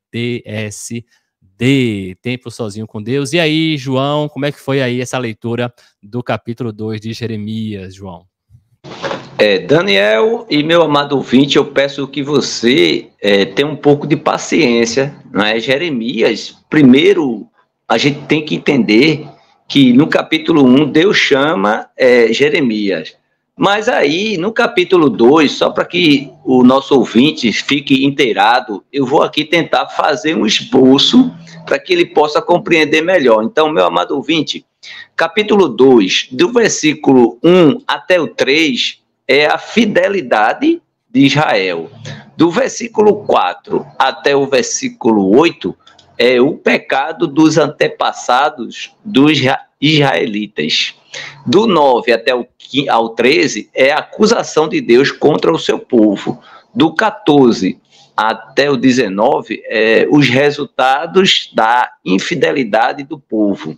Tempo sozinho com Deus. E aí, João, como é que foi aí essa leitura do capítulo 2 de Jeremias, João? Daniel e meu amado ouvinte, eu peço que você tenha um pouco de paciência, né? Jeremias, primeiro, a gente tem que entender que no capítulo 1, Deus chama Jeremias. Mas aí, no capítulo 2, só para que o nosso ouvinte fique inteirado, eu vou aqui tentar fazer um esboço para que ele possa compreender melhor. Então, meu amado ouvinte, capítulo 2, do versículo 1 até o 3, é a fidelidade de Israel. Do versículo 4 até o versículo 8, é o pecado dos antepassados dos israelitas. Do 9 até ao 13 é a acusação de Deus contra o seu povo. Do 14 até o 19 os resultados da infidelidade do povo.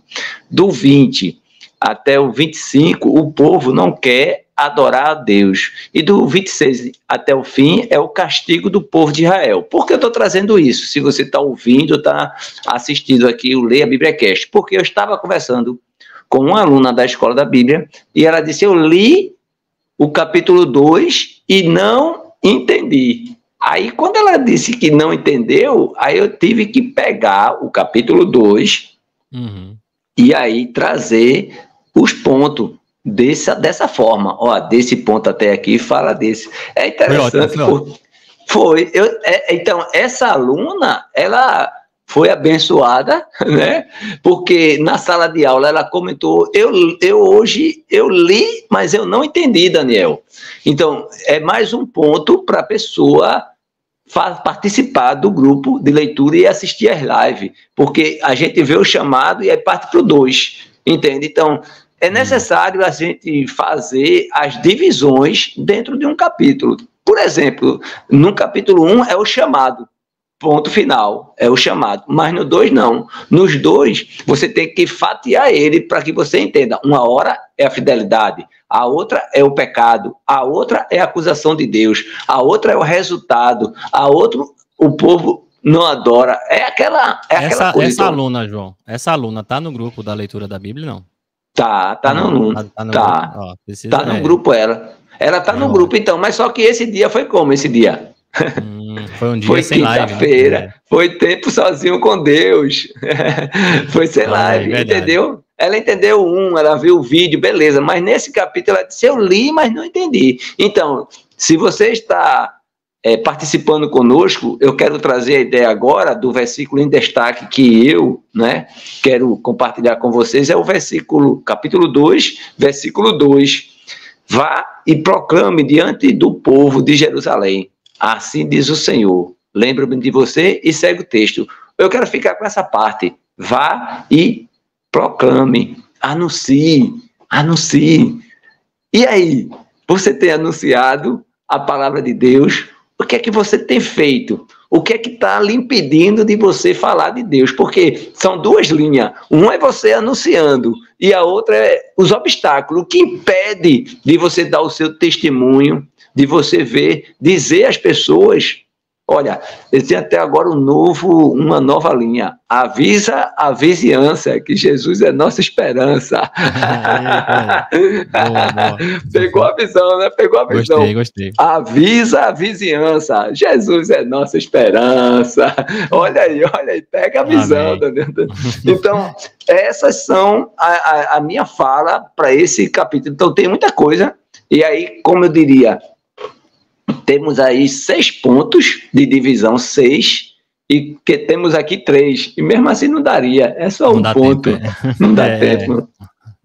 Do 20 até o 25 o povo não quer adorar a Deus. E do 26 até o fim é o castigo do povo de Israel. Por que eu estou trazendo isso? Se você está ouvindo, está assistindo aqui o Leia a Bíblia Cast. Porque eu estava conversando com uma aluna da Escola da Bíblia, e ela disse, eu li o capítulo 2 e não entendi. Aí, quando ela disse que não entendeu, aí eu tive que pegar o capítulo 2 e aí trazer os pontos dessa forma. Ó, desse ponto até aqui, fala desse. É interessante. Foi. Então, essa aluna, ela foi abençoada, né? Porque na sala de aula ela comentou, hoje eu li, mas eu não entendi, Daniel. Então, é mais um ponto para a pessoa participar do grupo de leitura e assistir às lives, porque a gente vê o chamado e aí parte para o 2, entende? Então, é necessário a gente fazer as divisões dentro de um capítulo. Por exemplo, no capítulo 1 é o chamado. ponto final, é o chamado. Mas no 2, não. Nos 2, você tem que fatiar ele para que você entenda. Uma hora é a fidelidade, a outra é o pecado, a outra é a acusação de Deus, a outra é o resultado, a outra o povo não adora. É aquela coisa. Essa aluna, João, essa aluna tá no grupo da leitura da Bíblia, não? Tá no grupo ela. Ela tá no grupo, então, mas só que esse dia foi como esse dia? Foi um dia foi sem live. Quinta-feira, né? Foi tempo sozinho com Deus. Foi sem live, entendeu? Ela entendeu ela viu o vídeo, beleza, mas nesse capítulo ela disse, eu li, mas não entendi. Então, se você está participando conosco, eu quero trazer a ideia agora do versículo em destaque que eu, né, quero compartilhar com vocês, é o versículo, capítulo 2, versículo 2. Vá e proclame diante do povo de Jerusalém. Assim diz o Senhor. Lembra-me de você e segue o texto. Eu quero ficar com essa parte. Vá e proclame. Anuncie. E aí? Você tem anunciado a palavra de Deus? O que é que você tem feito? O que é que está lhe impedindo de você falar de Deus? Porque são duas linhas. Uma é você anunciando e a outra é os obstáculos. O que impede de você dar o seu testemunho, de você ver, dizer às pessoas, olha, eu tenho até agora uma nova linha. Avisa a vizinhança que Jesus é nossa esperança. Boa. Pegou a visão, né? Pegou a visão. Gostei. Avisa a vizinhança. Jesus é nossa esperança. Olha aí, pega a visão. Então, essas são a minha fala para esse capítulo. Então, tem muita coisa. E aí, como eu diria, temos aí 6 pontos de divisão, 6, e que temos aqui 3, e mesmo assim não daria, é só um ponto, não dá tempo.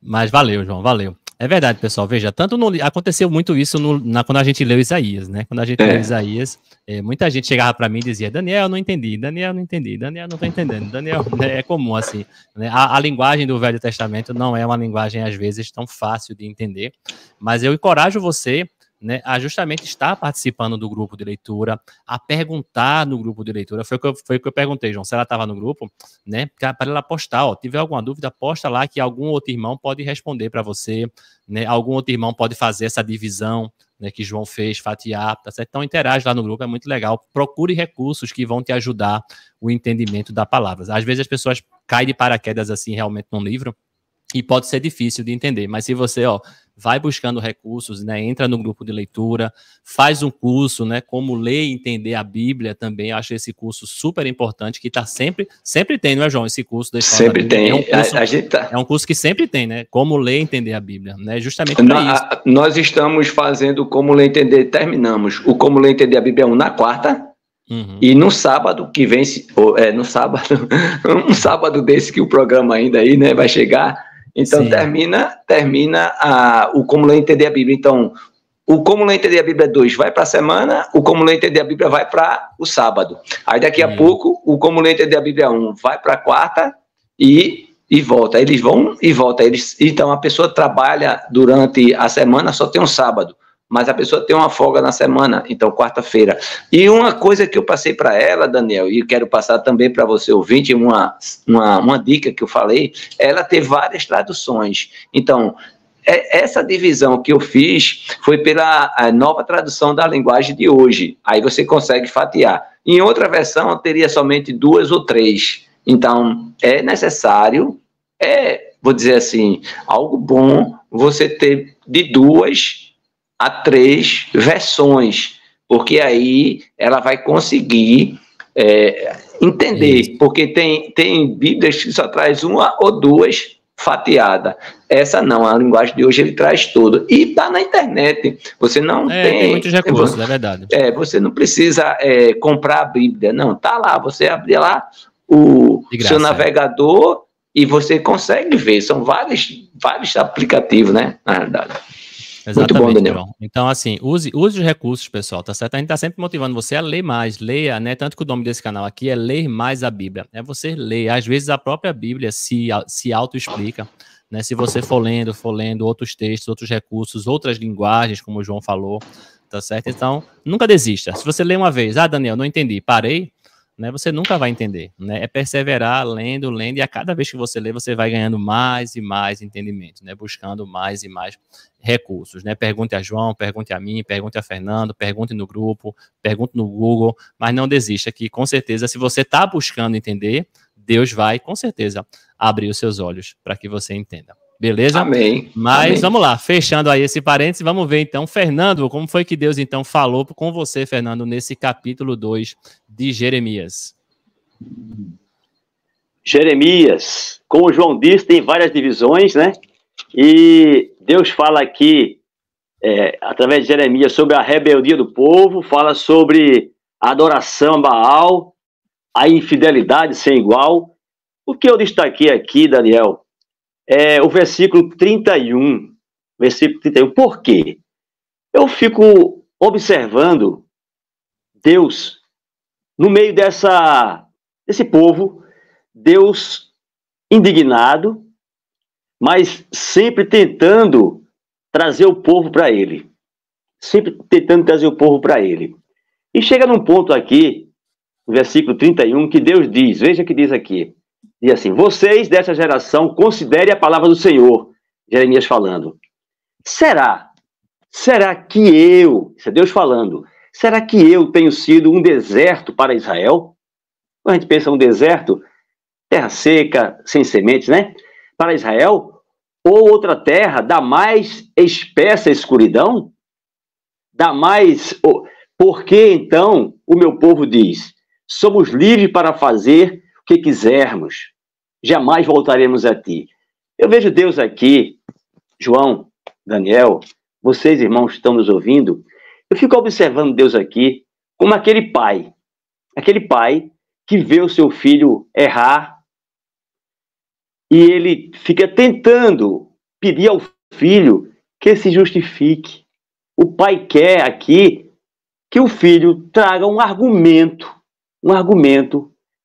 Mas valeu, João, valeu. É verdade, pessoal, veja, aconteceu muito isso quando a gente leu Isaías, né? Quando a gente leu Isaías, muita gente chegava para mim e dizia, Daniel, não entendi, Daniel, não tô entendendo, Daniel, é comum assim, né? A linguagem do Velho Testamento não é uma linguagem, às vezes, tão fácil de entender, mas eu encorajo você, né, a justamente estar participando do grupo de leitura, a perguntar no grupo de leitura. Foi o que eu perguntei, João, se ela estava no grupo, né, para ela postar, tiver alguma dúvida, posta lá que algum outro irmão pode responder para você, né, algum outro irmão pode fazer essa divisão, né, que João fez, fatiar, tá certo? Então interage lá no grupo, é muito legal. Procure recursos que vão te ajudar o entendimento da palavra. Às vezes as pessoas caem de paraquedas assim realmente num livro, e pode ser difícil de entender, mas se você, vai buscando recursos, né, entra no grupo de leitura, faz um curso, né, como ler e entender a Bíblia também, eu acho esse curso super importante, que tá sempre tem, não é, João, esse curso da Escola sempre da Bíblia. Tem, é um curso que sempre tem, né, como ler e entender a Bíblia, né, justamente para isso. Nós estamos fazendo como ler e entender, terminamos o como ler e entender a Bíblia 1 na quarta, e no sábado que vem, no sábado, um sábado desse que o programa ainda aí, né, vai chegar. Então, termina o Como Ler e Entender a Bíblia. Então, o Como Ler e Entender a Bíblia 2 vai para a semana, o Como Ler e Entender a Bíblia vai para o sábado. Aí, daqui a pouco, o Como Ler e Entender a Bíblia 1 vai para a quarta e volta. Eles vão e voltam. Então, a pessoa trabalha durante a semana, só tem um sábado. Mas a pessoa tem uma folga na semana, então quarta-feira. E uma coisa que eu passei para ela, Daniel, e quero passar também para você ouvinte, uma dica que eu falei, ela ter várias traduções. Então, essa divisão que eu fiz foi pela nova tradução da linguagem de hoje. Aí você consegue fatiar. Em outra versão, teria somente 2 ou 3. Então, é necessário, vou dizer assim, algo bom você ter de 2 a 3 versões, porque aí ela vai conseguir entender, porque tem Bíblias que só traz 1 ou 2 fatiadas. Essa não, a linguagem de hoje ele traz tudo. E está na internet. Você não tem muitos recursos, é verdade. Você não precisa comprar a Bíblia, não. Está lá, você abre lá o seu navegador e você consegue ver. São vários aplicativos, né? Na verdade. Exatamente, muito bom, Daniel. Então, assim, use os recursos, pessoal, tá certo? A gente tá sempre motivando você a ler mais, leia, né? Tanto que o nome desse canal aqui é Ler Mais a Bíblia. É você ler. Às vezes a própria Bíblia se auto-explica, né? Se você for lendo outros textos, outros recursos, outras linguagens, como o João falou, tá certo? Então, nunca desista. Se você lê uma vez, Daniel, não entendi, parei, né, você nunca vai entender, né? É perseverar, lendo, e a cada vez que você lê, você vai ganhando mais e mais entendimento, né? Buscando mais e mais recursos, né? Pergunte a João, pergunte a mim, pergunte a Fernando, pergunte no grupo, pergunte no Google, mas não desista que, com certeza, se você está buscando entender, Deus vai, com certeza, abrir os seus olhos para que você entenda. Beleza? Amém. Mas Amém. vamos lá, fechando aí esse parênteses, vamos ver então, Fernando, como foi que Deus então falou com você, Fernando, nesse capítulo 2 de Jeremias? Jeremias, como o João disse, tem várias divisões, né? E Deus fala aqui, através de Jeremias, sobre a rebeldia do povo, fala sobre a adoração a Baal, a infidelidade sem igual. O que eu destaquei aqui, Daniel, é o versículo 31. Versículo 31. Por quê? Eu fico observando Deus no meio desse povo, Deus indignado, mas sempre tentando trazer o povo para ele. Sempre tentando trazer o povo para ele. E chega num ponto aqui, no versículo 31, que Deus diz, veja que diz aqui, diz assim, vocês dessa geração considerem a palavra do Senhor, Jeremias falando. Será que eu, isso é Deus falando, será que eu tenho sido um deserto para Israel? Quando a gente pensa um deserto, terra seca, sem sementes, né? Para Israel, ou outra terra da mais espessa escuridão? Por que então o meu povo diz, somos livres para fazer o que quisermos, jamais voltaremos a ti. Eu vejo Deus aqui, João, Daniel, vocês irmãos que estão nos ouvindo, eu fico observando Deus aqui como aquele pai que vê o seu filho errar e ele fica tentando pedir ao filho que se justifique. O pai quer aqui que o filho traga um argumento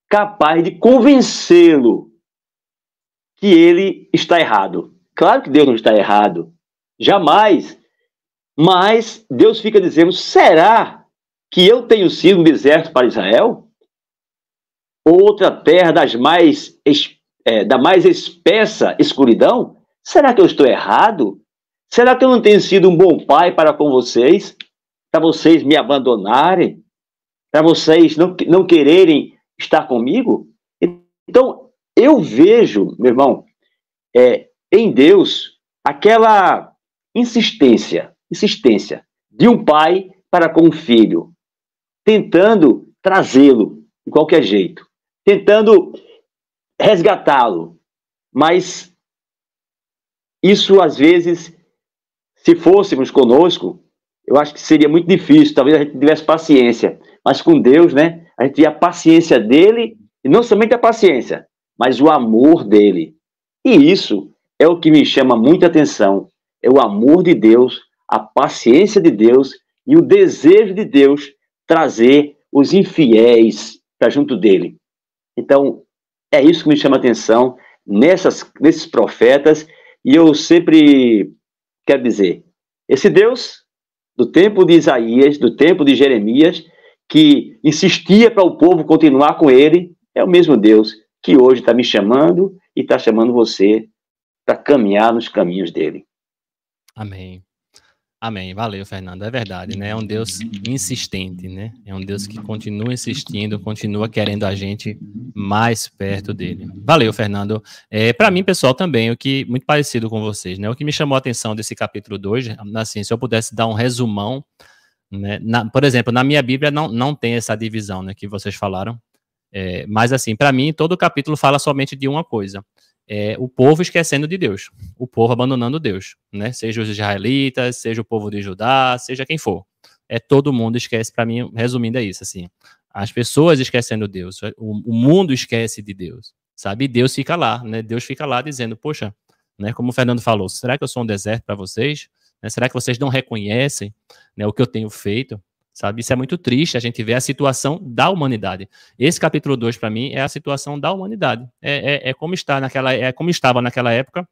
capaz de convencê-lo que ele está errado. Claro que Deus não está errado, jamais, mas Deus fica dizendo, será que eu tenho sido um deserto para Israel? Outra terra da mais espessa escuridão? Será que eu estou errado? Será que eu não tenho sido um bom pai para com vocês? Para vocês me abandonarem? Para vocês não quererem estar comigo? Então, eu vejo, meu irmão, em Deus, aquela insistência de um pai para com o filho, tentando trazê-lo de qualquer jeito, tentando resgatá-lo. Mas isso, às vezes, se fôssemos conosco, eu acho que seria muito difícil, talvez a gente tivesse paciência, mas com Deus, né, a gente tinha a paciência dele, e não somente a paciência, mas o amor dele. E isso é o que me chama muita atenção, é o amor de Deus, a paciência de Deus e o desejo de Deus trazer os infiéis para junto dele. Então, é isso que me chama atenção nesses profetas, e eu sempre quero dizer, esse Deus do tempo de Isaías, do tempo de Jeremias, que insistia para o povo continuar com ele, é o mesmo Deus que hoje está me chamando e está chamando você para caminhar nos caminhos dele. Amém. Amém. Valeu, Fernando. É verdade, né? É um Deus insistente, né? É um Deus que continua insistindo, continua querendo a gente mais perto dele. Valeu, Fernando. Para mim, pessoal, também, muito parecido com vocês, né? O que me chamou a atenção desse capítulo 2, assim, se eu pudesse dar um resumão, né? Por exemplo, na minha Bíblia não tem essa divisão, né, que vocês falaram. Mas, assim, para mim, todo o capítulo fala somente de uma coisa. O povo esquecendo de Deus, o povo abandonando Deus, né? Seja os israelitas, seja o povo de Judá, seja quem for. Todo mundo esquece, para mim, resumindo é isso, assim. As pessoas esquecendo Deus, o mundo esquece de Deus, sabe? E Deus fica lá, né? Deus fica lá dizendo, poxa, né? Como o Fernando falou, será que eu sou um deserto para vocês? Né? Será que vocês não reconhecem, né, o que eu tenho feito? Sabe? Isso é muito triste, a gente vê a situação da humanidade. Esse capítulo 2, para mim, é a situação da humanidade. Como estava naquela época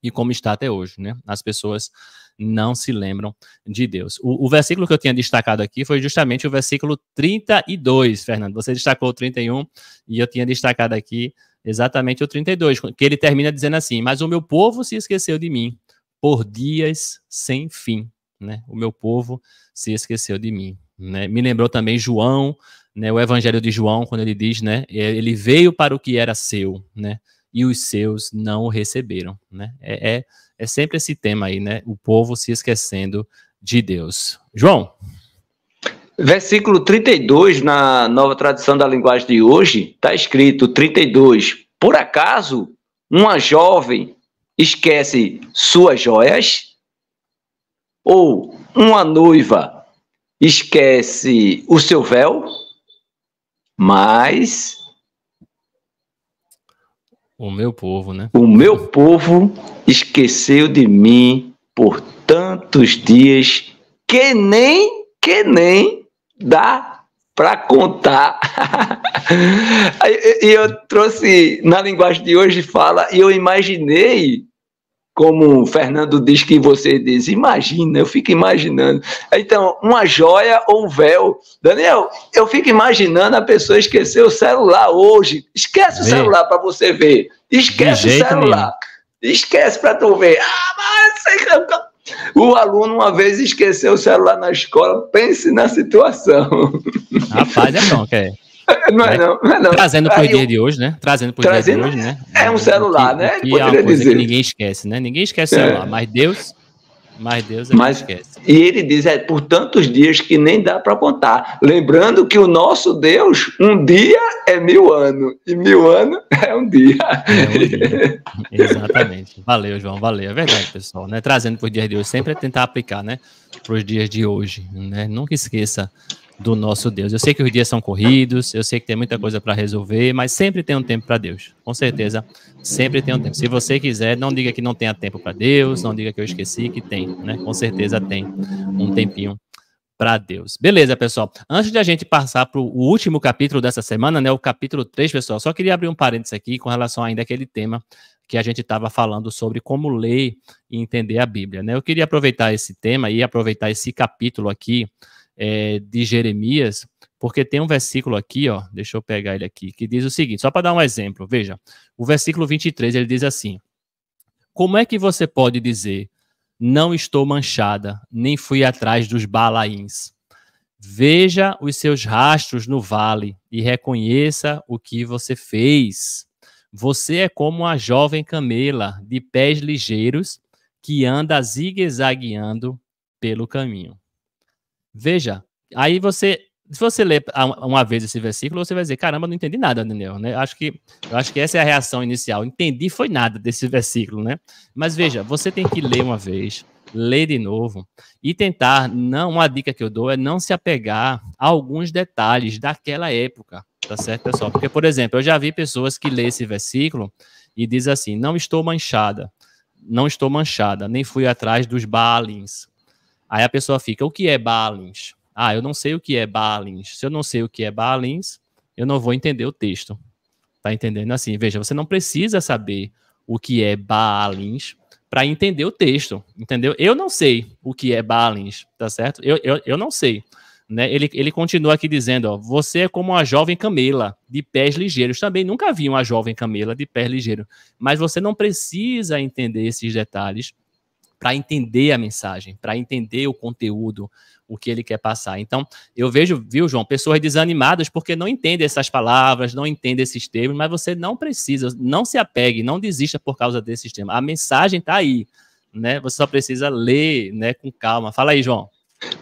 e como está até hoje, né? As pessoas não se lembram de Deus. O versículo que eu tinha destacado aqui foi justamente o versículo 32, Fernando. Você destacou o 31 e eu tinha destacado aqui exatamente o 32, que ele termina dizendo assim: mas o meu povo se esqueceu de mim por dias sem fim, né? O meu povo se esqueceu de mim, né? Me lembrou também João, né? O Evangelho de João, quando ele diz, né? Ele veio para o que era seu, né? E os seus não o receberam, né? É sempre esse tema aí, né? O povo se esquecendo de Deus. João? Versículo 32, na Nova Tradução da Linguagem de hoje, está escrito 32. Por acaso, uma jovem esquece suas joias? Ou uma noiva esquece o seu véu? Mas o meu povo, né? O meu povo esqueceu de mim por tantos dias que nem dá para contar. E eu trouxe, na linguagem de hoje, fala, e eu imaginei, como o Fernando diz que você diz, imagina, eu fico imaginando. Então, uma joia ou um véu. Daniel, eu fico imaginando a pessoa esquecer o celular hoje. Esquece o celular para você ver. Esquece o celular. Esquece para tu ver. O aluno uma vez esqueceu o celular na escola. Pense na situação. Rapaz, é bronca, Não é não. Trazendo para o dia de hoje, né? Trazendo para o dia de hoje, né? É um celular, né? Que é uma coisa que ninguém esquece, né? Ninguém esquece o celular, mas Deus esquece. E ele diz, por tantos dias que nem dá para contar. Lembrando que o nosso Deus, um dia é 1000 anos, e 1000 anos é um dia. Exatamente. Valeu, João, valeu. É verdade, pessoal, né? Trazendo para o dia de hoje, sempre é tentar aplicar, né? Para os dias de hoje, né? Nunca esqueça do nosso Deus. Eu sei que os dias são corridos, eu sei que tem muita coisa para resolver, mas sempre tem um tempo para Deus. Com certeza, sempre tem um tempo. Se você quiser, não diga que não tenha tempo para Deus, não diga que eu esqueci, que tem, né? Com certeza tem um tempinho para Deus. Beleza, pessoal. Antes de a gente passar para o último capítulo dessa semana, né? O capítulo 3, pessoal, só queria abrir um parênteses aqui com relação ainda àquele tema que a gente estava falando sobre como ler e entender a Bíblia, né? Eu queria aproveitar esse tema e aproveitar esse capítulo aqui de Jeremias, porque tem um versículo aqui, ó, deixa eu pegar ele aqui, que diz o seguinte, só para dar um exemplo, veja, o versículo 23, ele diz assim: como é que você pode dizer, não estou manchada, nem fui atrás dos Balaíns? Veja os seus rastros no vale e reconheça o que você fez. Você é como uma jovem camela de pés ligeiros que anda zigue-zagueando pelo caminho. Veja, aí se você ler uma vez esse versículo, você vai dizer, caramba, não entendi nada, Daniel, né? Eu acho que essa é a reação inicial. Entendi foi nada desse versículo, né? Mas veja, você tem que ler uma vez, ler de novo e tentar, uma dica que eu dou é não se apegar a alguns detalhes daquela época, tá certo, pessoal? Porque, por exemplo, eu já vi pessoas que lêem esse versículo e diz assim, não estou manchada, nem fui atrás dos Baalins. Aí a pessoa fica, o que é Baalins? Eu não sei o que é Baalins. Se eu não sei o que é Baalins, eu não vou entender o texto. Tá entendendo? Assim, veja, você não precisa saber o que é Baalins para entender o texto, entendeu? Eu não sei o que é Baalins, tá certo? Eu não sei. Né? Ele continua aqui dizendo, ó, você é como uma jovem camela de pés ligeiros. Também nunca vi uma jovem camela de pés ligeiros. Mas você não precisa entender esses detalhes para entender a mensagem, para entender o conteúdo, o que ele quer passar. Então, eu vejo, viu, João, pessoas desanimadas porque não entendem essas palavras, não entendem esses termos, mas você não precisa, não se apegue, não desista por causa desses termos. A mensagem está aí, né? Você só precisa ler, né, com calma. Fala aí, João.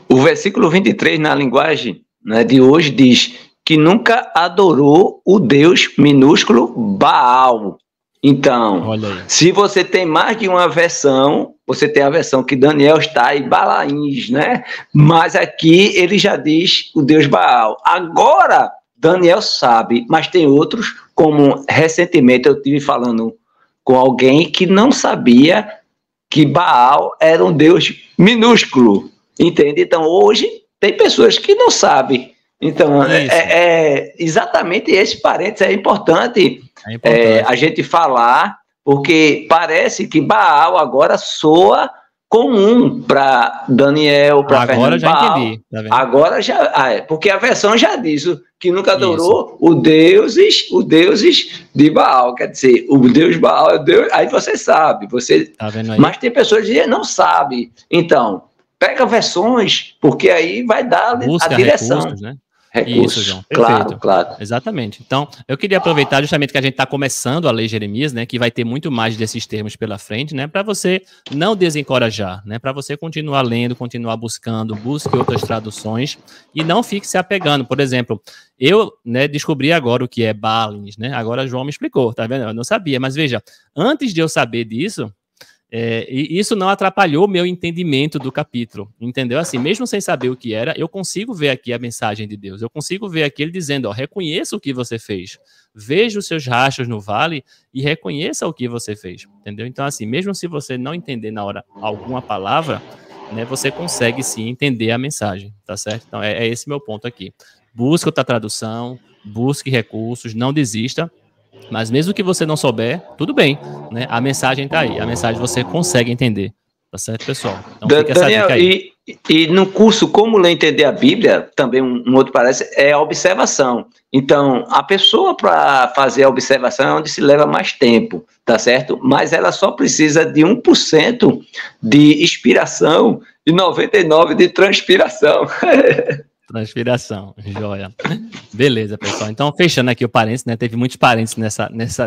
O versículo 23, na linguagem, né, de hoje, diz que nunca adorou o Deus minúsculo Baal. Então, se você tem mais de uma versão, você tem a versão que Daniel está em Balaíns, né? Mas aqui ele já diz o Deus Baal. Agora, Daniel sabe, mas tem outros, como recentemente eu estive falando com alguém que não sabia que Baal era um Deus minúsculo, entende? Então, hoje, tem pessoas que não sabem. Então, exatamente esse parênteses é importante. A gente falar, porque parece que Baal agora soa comum para Daniel, para Fernando Agora já Baal. entendi. Tá vendo? Agora já, porque a versão já diz que nunca adorou os deuses de Baal, quer dizer, o Deus Baal é o Deus, aí você sabe, Tá vendo aí? mas tem pessoas que não sabem. Então, pega versões, porque aí vai dar Busca a direção. recursos, né? Recursos, Isso, João. Perfeito. claro. Exatamente. Então, eu queria aproveitar justamente que a gente está começando a ler Jeremias, né? Que vai ter muito mais desses termos pela frente, né? Para você não desencorajar, né? Para você continuar lendo, continuar buscando, busque outras traduções e não fique se apegando. Por exemplo, eu, né, descobri agora o que é Baalins, né? Agora João me explicou, tá vendo? Eu não sabia, mas veja, antes de eu saber disso, e isso não atrapalhou meu entendimento do capítulo, entendeu? Assim, mesmo sem saber o que era, eu consigo ver aqui a mensagem de Deus, eu consigo ver aqui ele dizendo, ó, reconheça o que você fez, veja os seus rastros no vale e reconheça o que você fez, entendeu? Então, assim, mesmo se você não entender na hora alguma palavra, né, você consegue sim entender a mensagem, tá certo? Então, é esse meu ponto aqui. Busque outra tradução, busque recursos, não desista. Mas mesmo que você não souber, tudo bem, né? A mensagem tá aí, a mensagem você consegue entender, tá certo, pessoal? Então fica essa dica aí. E no curso Como Ler e Entender a Bíblia, também um outro parece, é a observação. Então, a pessoa para fazer a observação é onde se leva mais tempo, tá certo? Mas ela só precisa de 1% de inspiração e 99% de transpiração. Transpiração, joia. Beleza, pessoal. Então, fechando aqui o parênteses, né? Teve muitos parênteses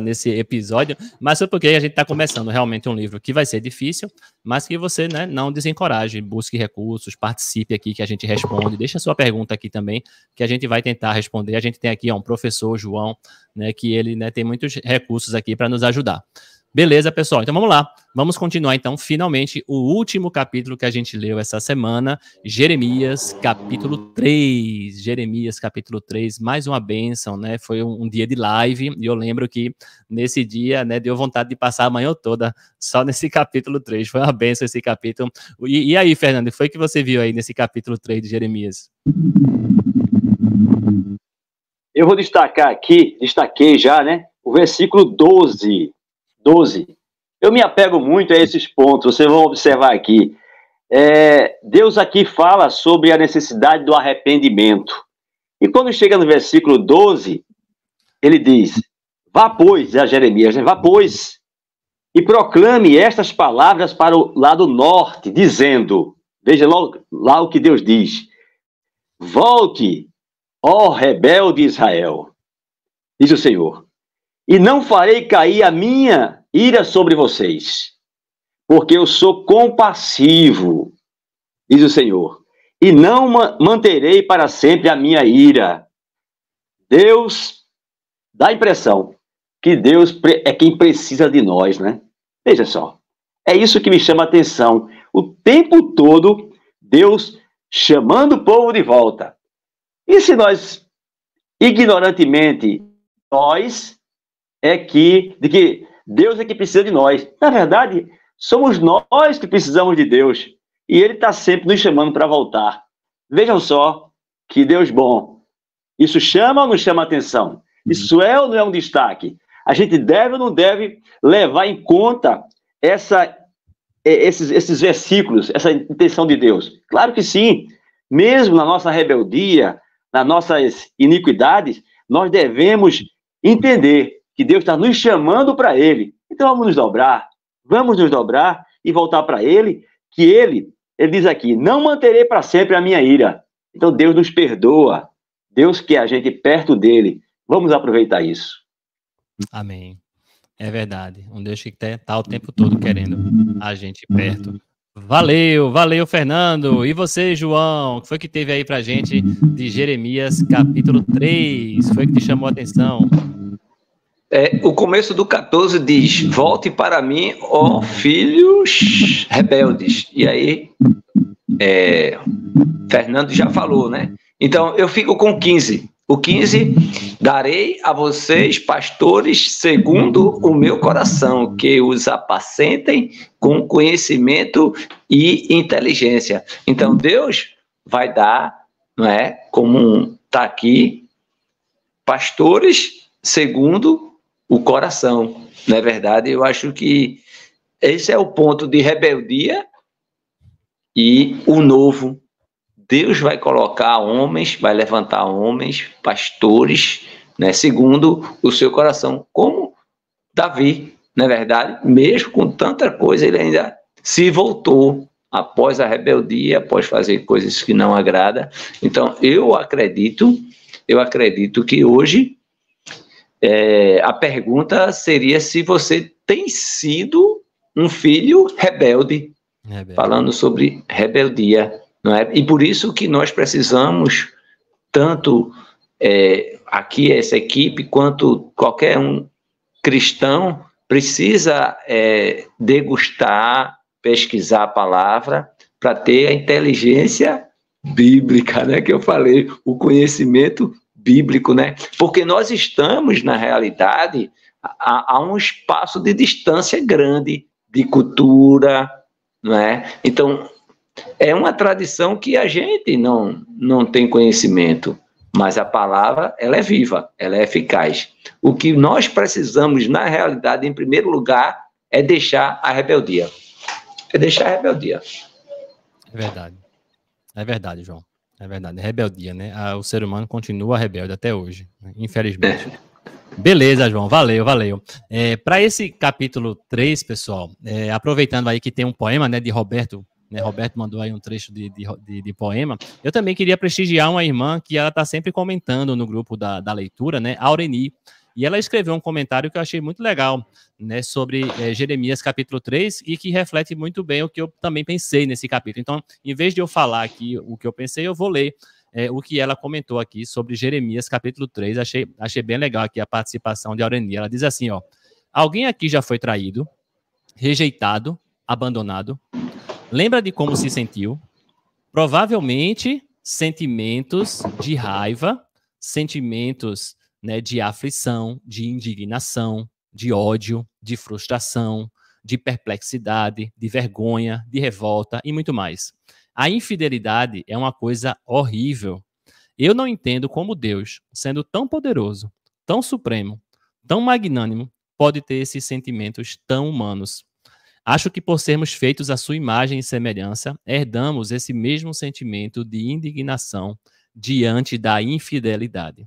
nesse episódio, mas foi porque a gente está começando realmente um livro que vai ser difícil, mas que você, né, não desencoraje, busque recursos, participe aqui que a gente responde, deixa a sua pergunta aqui também, que a gente vai tentar responder. A gente tem aqui um professor, João, né, que ele, né, tem muitos recursos aqui para nos ajudar. Beleza, pessoal? Então vamos lá. Vamos continuar, então, finalmente, o último capítulo que a gente leu essa semana, Jeremias, capítulo 3. Jeremias, capítulo 3, mais uma bênção, né? Foi um dia de live, e eu lembro que nesse dia, né, deu vontade de passar a manhã toda só nesse capítulo 3. Foi uma bênção esse capítulo. E aí, Fernando, foi o que você viu aí nesse capítulo 3 de Jeremias? Eu vou destacar aqui, destaquei já, né? O versículo 12. Eu me apego muito a esses pontos, vocês vão observar aqui. Deus aqui fala sobre a necessidade do arrependimento. E quando chega no versículo 12, ele diz, vá pois, a Jeremias, né? Vá pois, e proclame estas palavras para o lado norte, dizendo, veja lá o que Deus diz, volte, ó rebelde Israel, diz o Senhor, e não farei cair a minha ira sobre vocês, porque eu sou compassivo, diz o Senhor, e não manterei para sempre a minha ira. Deus dá a impressão que Deus é quem precisa de nós, né? Veja só, é isso que me chama a atenção. O tempo todo, Deus chamando o povo de volta. E se nós, ignorantemente, de que Deus é que precisa de nós. Na verdade, somos nós que precisamos de Deus. E Ele está sempre nos chamando para voltar. Vejam só que Deus bom. Isso chama ou não chama atenção? Isso é ou não é um destaque? A gente deve ou não deve levar em conta esses versículos, essa intenção de Deus? Claro que sim. Mesmo na nossa rebeldia, nas nossas iniquidades, nós devemos entender que Deus está nos chamando para Ele. Então vamos nos dobrar e voltar para Ele, que Ele diz aqui, não manterei para sempre a minha ira. Então Deus nos perdoa, Deus quer a gente perto dEle. Vamos aproveitar isso. Amém. É verdade. Um Deus que está o tempo todo querendo a gente perto. Valeu, Fernando. E você, João, o que foi que teve aí pra gente de Jeremias, capítulo 3? Foi que te chamou a atenção? O começo do 14 diz, volte para mim, ó filhos rebeldes. E aí, Fernando já falou, né? Então, eu fico com 15. O 15, darei a vocês pastores segundo o meu coração, que os apacentem com conhecimento e inteligência. Então, Deus vai dar, não é? Como está aqui, pastores segundo o coração. Não é verdade? Eu acho que esse é o ponto de rebeldia e o novo. Deus vai colocar homens, vai levantar homens, pastores, né, segundo o seu coração, como Davi, não é verdade? Mesmo com tanta coisa, ele ainda se voltou após a rebeldia, após fazer coisas que não agradam. Então, eu acredito que hoje a pergunta seria se você tem sido um filho rebelde. Falando sobre rebeldia, não é? E por isso que nós precisamos, tanto aqui essa equipe, quanto qualquer um cristão, precisa degustar, pesquisar a palavra, para ter a inteligência bíblica, né? Que eu falei, o conhecimento bíblico, né? Porque nós estamos, na realidade, a um espaço de distância grande, de cultura, não é? Então, é uma tradição que a gente não tem conhecimento, mas a palavra, ela é viva, ela é eficaz. O que nós precisamos, na realidade, em primeiro lugar, é deixar a rebeldia. É deixar a rebeldia. É verdade, João. É verdade, rebeldia, né? O ser humano continua rebelde até hoje, né? Infelizmente. Beleza, João, valeu. Para esse capítulo 3, pessoal, aproveitando aí que tem um poema, né, de Roberto, né, Roberto mandou aí um trecho de poema, eu também queria prestigiar uma irmã que ela está sempre comentando no grupo da leitura, né, Aureni, e ela escreveu um comentário que eu achei muito legal, né, sobre Jeremias capítulo 3, e que reflete muito bem o que eu também pensei nesse capítulo. Então, em vez de eu falar aqui o que eu pensei, eu vou ler o que ela comentou aqui sobre Jeremias capítulo 3, achei bem legal aqui a participação de Aureni. Ela diz assim, ó: alguém aqui já foi traído, rejeitado, abandonado? Lembra de como se sentiu? Provavelmente sentimentos de raiva, sentimentos, né, de aflição, de indignação, de ódio, de frustração, de perplexidade, de vergonha, de revolta e muito mais. A infidelidade é uma coisa horrível. Eu não entendo como Deus, sendo tão poderoso, tão supremo, tão magnânimo, pode ter esses sentimentos tão humanos. Acho que por sermos feitos à sua imagem e semelhança, herdamos esse mesmo sentimento de indignação diante da infidelidade.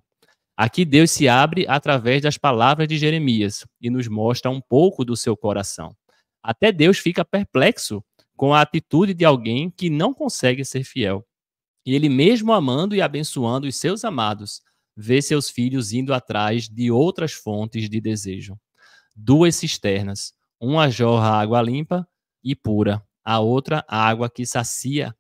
Aqui Deus se abre através das palavras de Jeremias e nos mostra um pouco do seu coração. Até Deus fica perplexo com a atitude de alguém que não consegue ser fiel. E ele, mesmo amando e abençoando os seus amados, vê seus filhos indo atrás de outras fontes de desejo. Duas cisternas, uma jorra água limpa e pura, a outra água que sacia,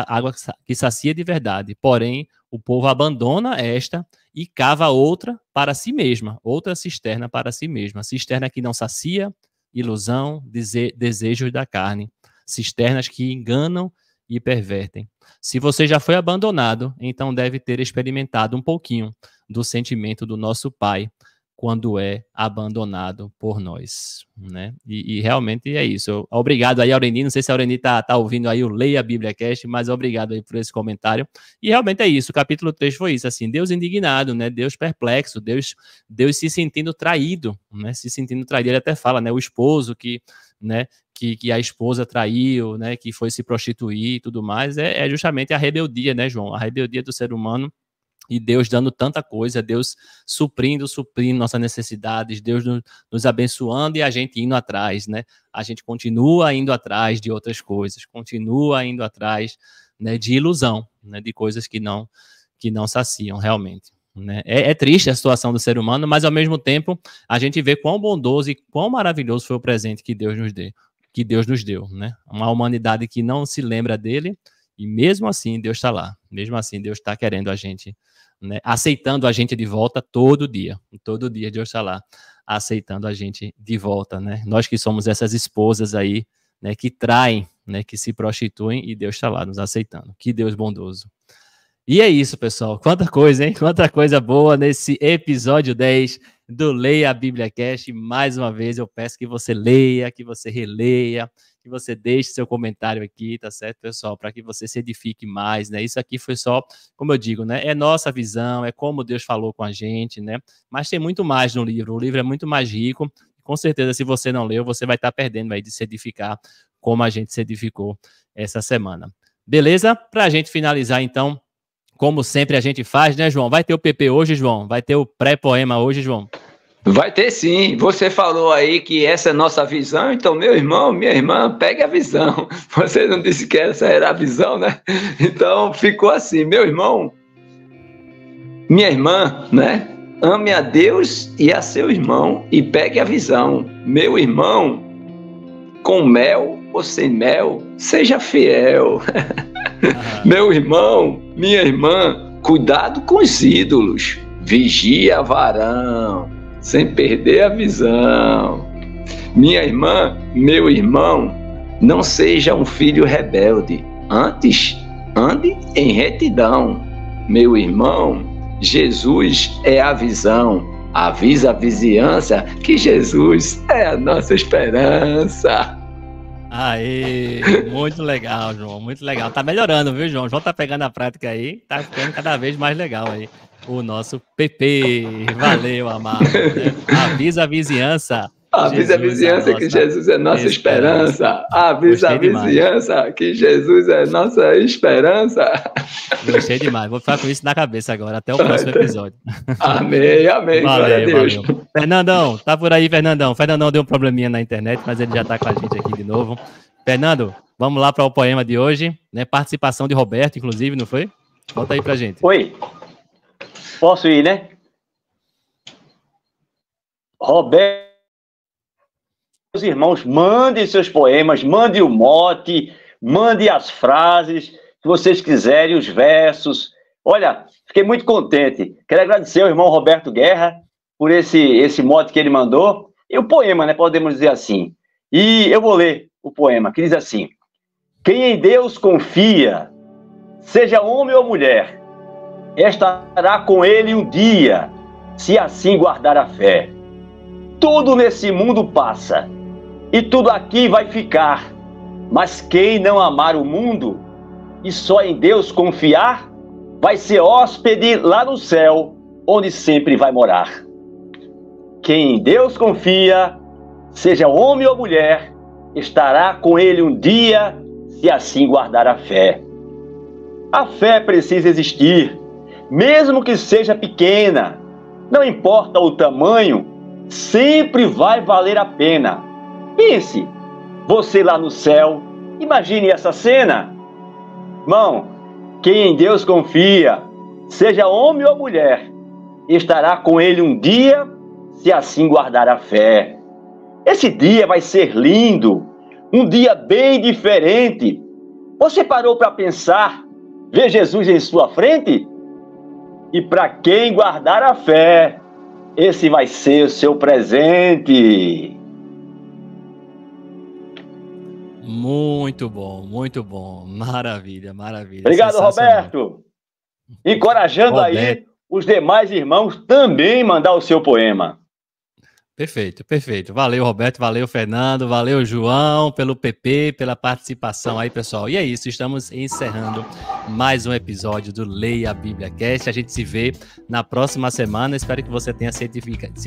água que sacia de verdade. Porém, o povo abandona esta e cava outra para si mesma, outra cisterna para si mesma. Cisterna que não sacia, ilusão, desejos da carne. Cisternas que enganam e pervertem. Se você já foi abandonado, então deve ter experimentado um pouquinho do sentimento do nosso Pai quando é abandonado por nós, né? E realmente é isso. Obrigado aí, Aureni. Não sei se a Aureni tá ouvindo aí o Leia a Bíblia Cast, mas obrigado aí por esse comentário. E realmente é isso. O capítulo 3 foi isso, assim, Deus indignado, né? Deus perplexo, Deus se sentindo traído, né? Se sentindo traído. Ele até fala, né? O esposo que, né? Que a esposa traiu, né? Que foi se prostituir e tudo mais. É justamente a rebeldia, né, João? A rebeldia do ser humano. E Deus dando tanta coisa, Deus suprindo nossas necessidades, Deus nos abençoando e a gente indo atrás, né? A gente continua indo atrás de outras coisas, continua indo atrás, né, de ilusão, né, de coisas que não saciam realmente. Né? É triste a situação do ser humano, mas ao mesmo tempo a gente vê quão bondoso e quão maravilhoso foi o presente que Deus nos deu, né? Uma humanidade que não se lembra dele, e mesmo assim Deus está lá, mesmo assim Deus está querendo a gente, né, aceitando a gente de volta todo dia Deus está lá, aceitando a gente de volta, né, nós que somos essas esposas aí, né, que traem, né, que se prostituem, e Deus está lá nos aceitando, que Deus bondoso. E é isso, pessoal, quanta coisa, hein, quanta coisa boa nesse episódio 10 do Leia a Bíblia Cast. Mais uma vez eu peço que você leia, que você releia, que você deixe seu comentário aqui, tá certo, pessoal? Para que você se edifique mais, né? Isso aqui foi só, como eu digo, né? É nossa visão, é como Deus falou com a gente, né? Mas tem muito mais no livro, o livro é muito mais rico. Com certeza, se você não leu, você vai estar perdendo aí de se edificar como a gente se edificou essa semana. Beleza? Para a gente finalizar, então, como sempre a gente faz, né, João? Vai ter o PP hoje, João? Vai ter o pré-poema hoje, João? Vai ter sim. Você falou aí que essa é nossa visão, então, meu irmão, minha irmã, pegue a visão. Você não disse que essa era a visão, né? Então, ficou assim, meu irmão, minha irmã, né? Ame a Deus e a seu irmão e pegue a visão. Meu irmão, com mel ou sem mel, seja fiel. Meu irmão, minha irmã, cuidado com os ídolos. Vigia, varão, sem perder a visão. Minha irmã, meu irmão, não seja um filho rebelde. Antes, ande em retidão. Meu irmão, Jesus é a visão. Avisa a vizinhança que Jesus é a nossa esperança. Aê, muito legal, João, muito legal. Tá melhorando, viu, João? O João tá pegando a prática aí, tá ficando cada vez mais legal aí. O nosso PP, valeu, amado. Né? Avisa a vizinhança. Avisa a vizinhança que Jesus é nossa esperança. Avisa a vizinhança que Jesus é nossa esperança. Gostei demais. Vou ficar com isso na cabeça agora. Até o próximo episódio. Amém, amém. Glória a Deus. Valeu. Fernandão, tá por aí, Fernandão. Fernandão deu um probleminha na internet, mas ele já tá com a gente aqui de novo. Fernando, vamos lá para o poema de hoje, né? Participação de Roberto, inclusive, não foi? Volta aí pra gente. Oi. Posso ir, né? Roberto. Meus irmãos, mande seus poemas, mande o mote, mande as frases que vocês quiserem, os versos. Olha, fiquei muito contente. Quero agradecer ao irmão Roberto Guerra por esse mote que ele mandou. E o poema, né? Podemos dizer assim. E eu vou ler o poema, que diz assim: quem em Deus confia, seja homem ou mulher, estará com ele um dia, se assim guardar a fé. Tudo nesse mundo passa, e tudo aqui vai ficar. Mas quem não amar o mundo e só em Deus confiar, vai ser hóspede lá no céu, onde sempre vai morar. Quem em Deus confia, seja homem ou mulher, estará com ele um dia, se assim guardar a fé. A fé precisa existir, mesmo que seja pequena. Não importa o tamanho, sempre vai valer a pena. Pense, você lá no céu, imagine essa cena. Irmão, quem em Deus confia, seja homem ou mulher, estará com ele um dia, se assim guardar a fé. Esse dia vai ser lindo, um dia bem diferente. Você parou para pensar, ver Jesus em sua frente? E para quem guardar a fé, esse vai ser o seu presente. Muito bom. Maravilha, maravilha. Obrigado, Roberto. Encorajando Roberto. Aí os demais irmãos também mandar o seu poema. Perfeito. Valeu, Roberto, valeu, Fernando, valeu, João, pelo PP, pela participação aí, pessoal. E é isso, estamos encerrando mais um episódio do Leia a Bíblia Cast. A gente se vê na próxima semana. Espero que você tenha se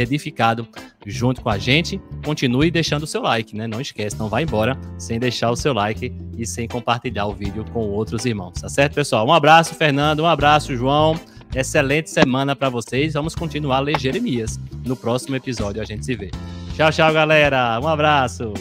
edificado junto com a gente. Continue deixando o seu like, né? Não esquece, não vai embora sem deixar o seu like e sem compartilhar o vídeo com outros irmãos, tá certo, pessoal? Um abraço, Fernando, um abraço, João. Excelente semana para vocês. Vamos continuar a ler Jeremias. No próximo episódio a gente se vê. Tchau, galera. Um abraço.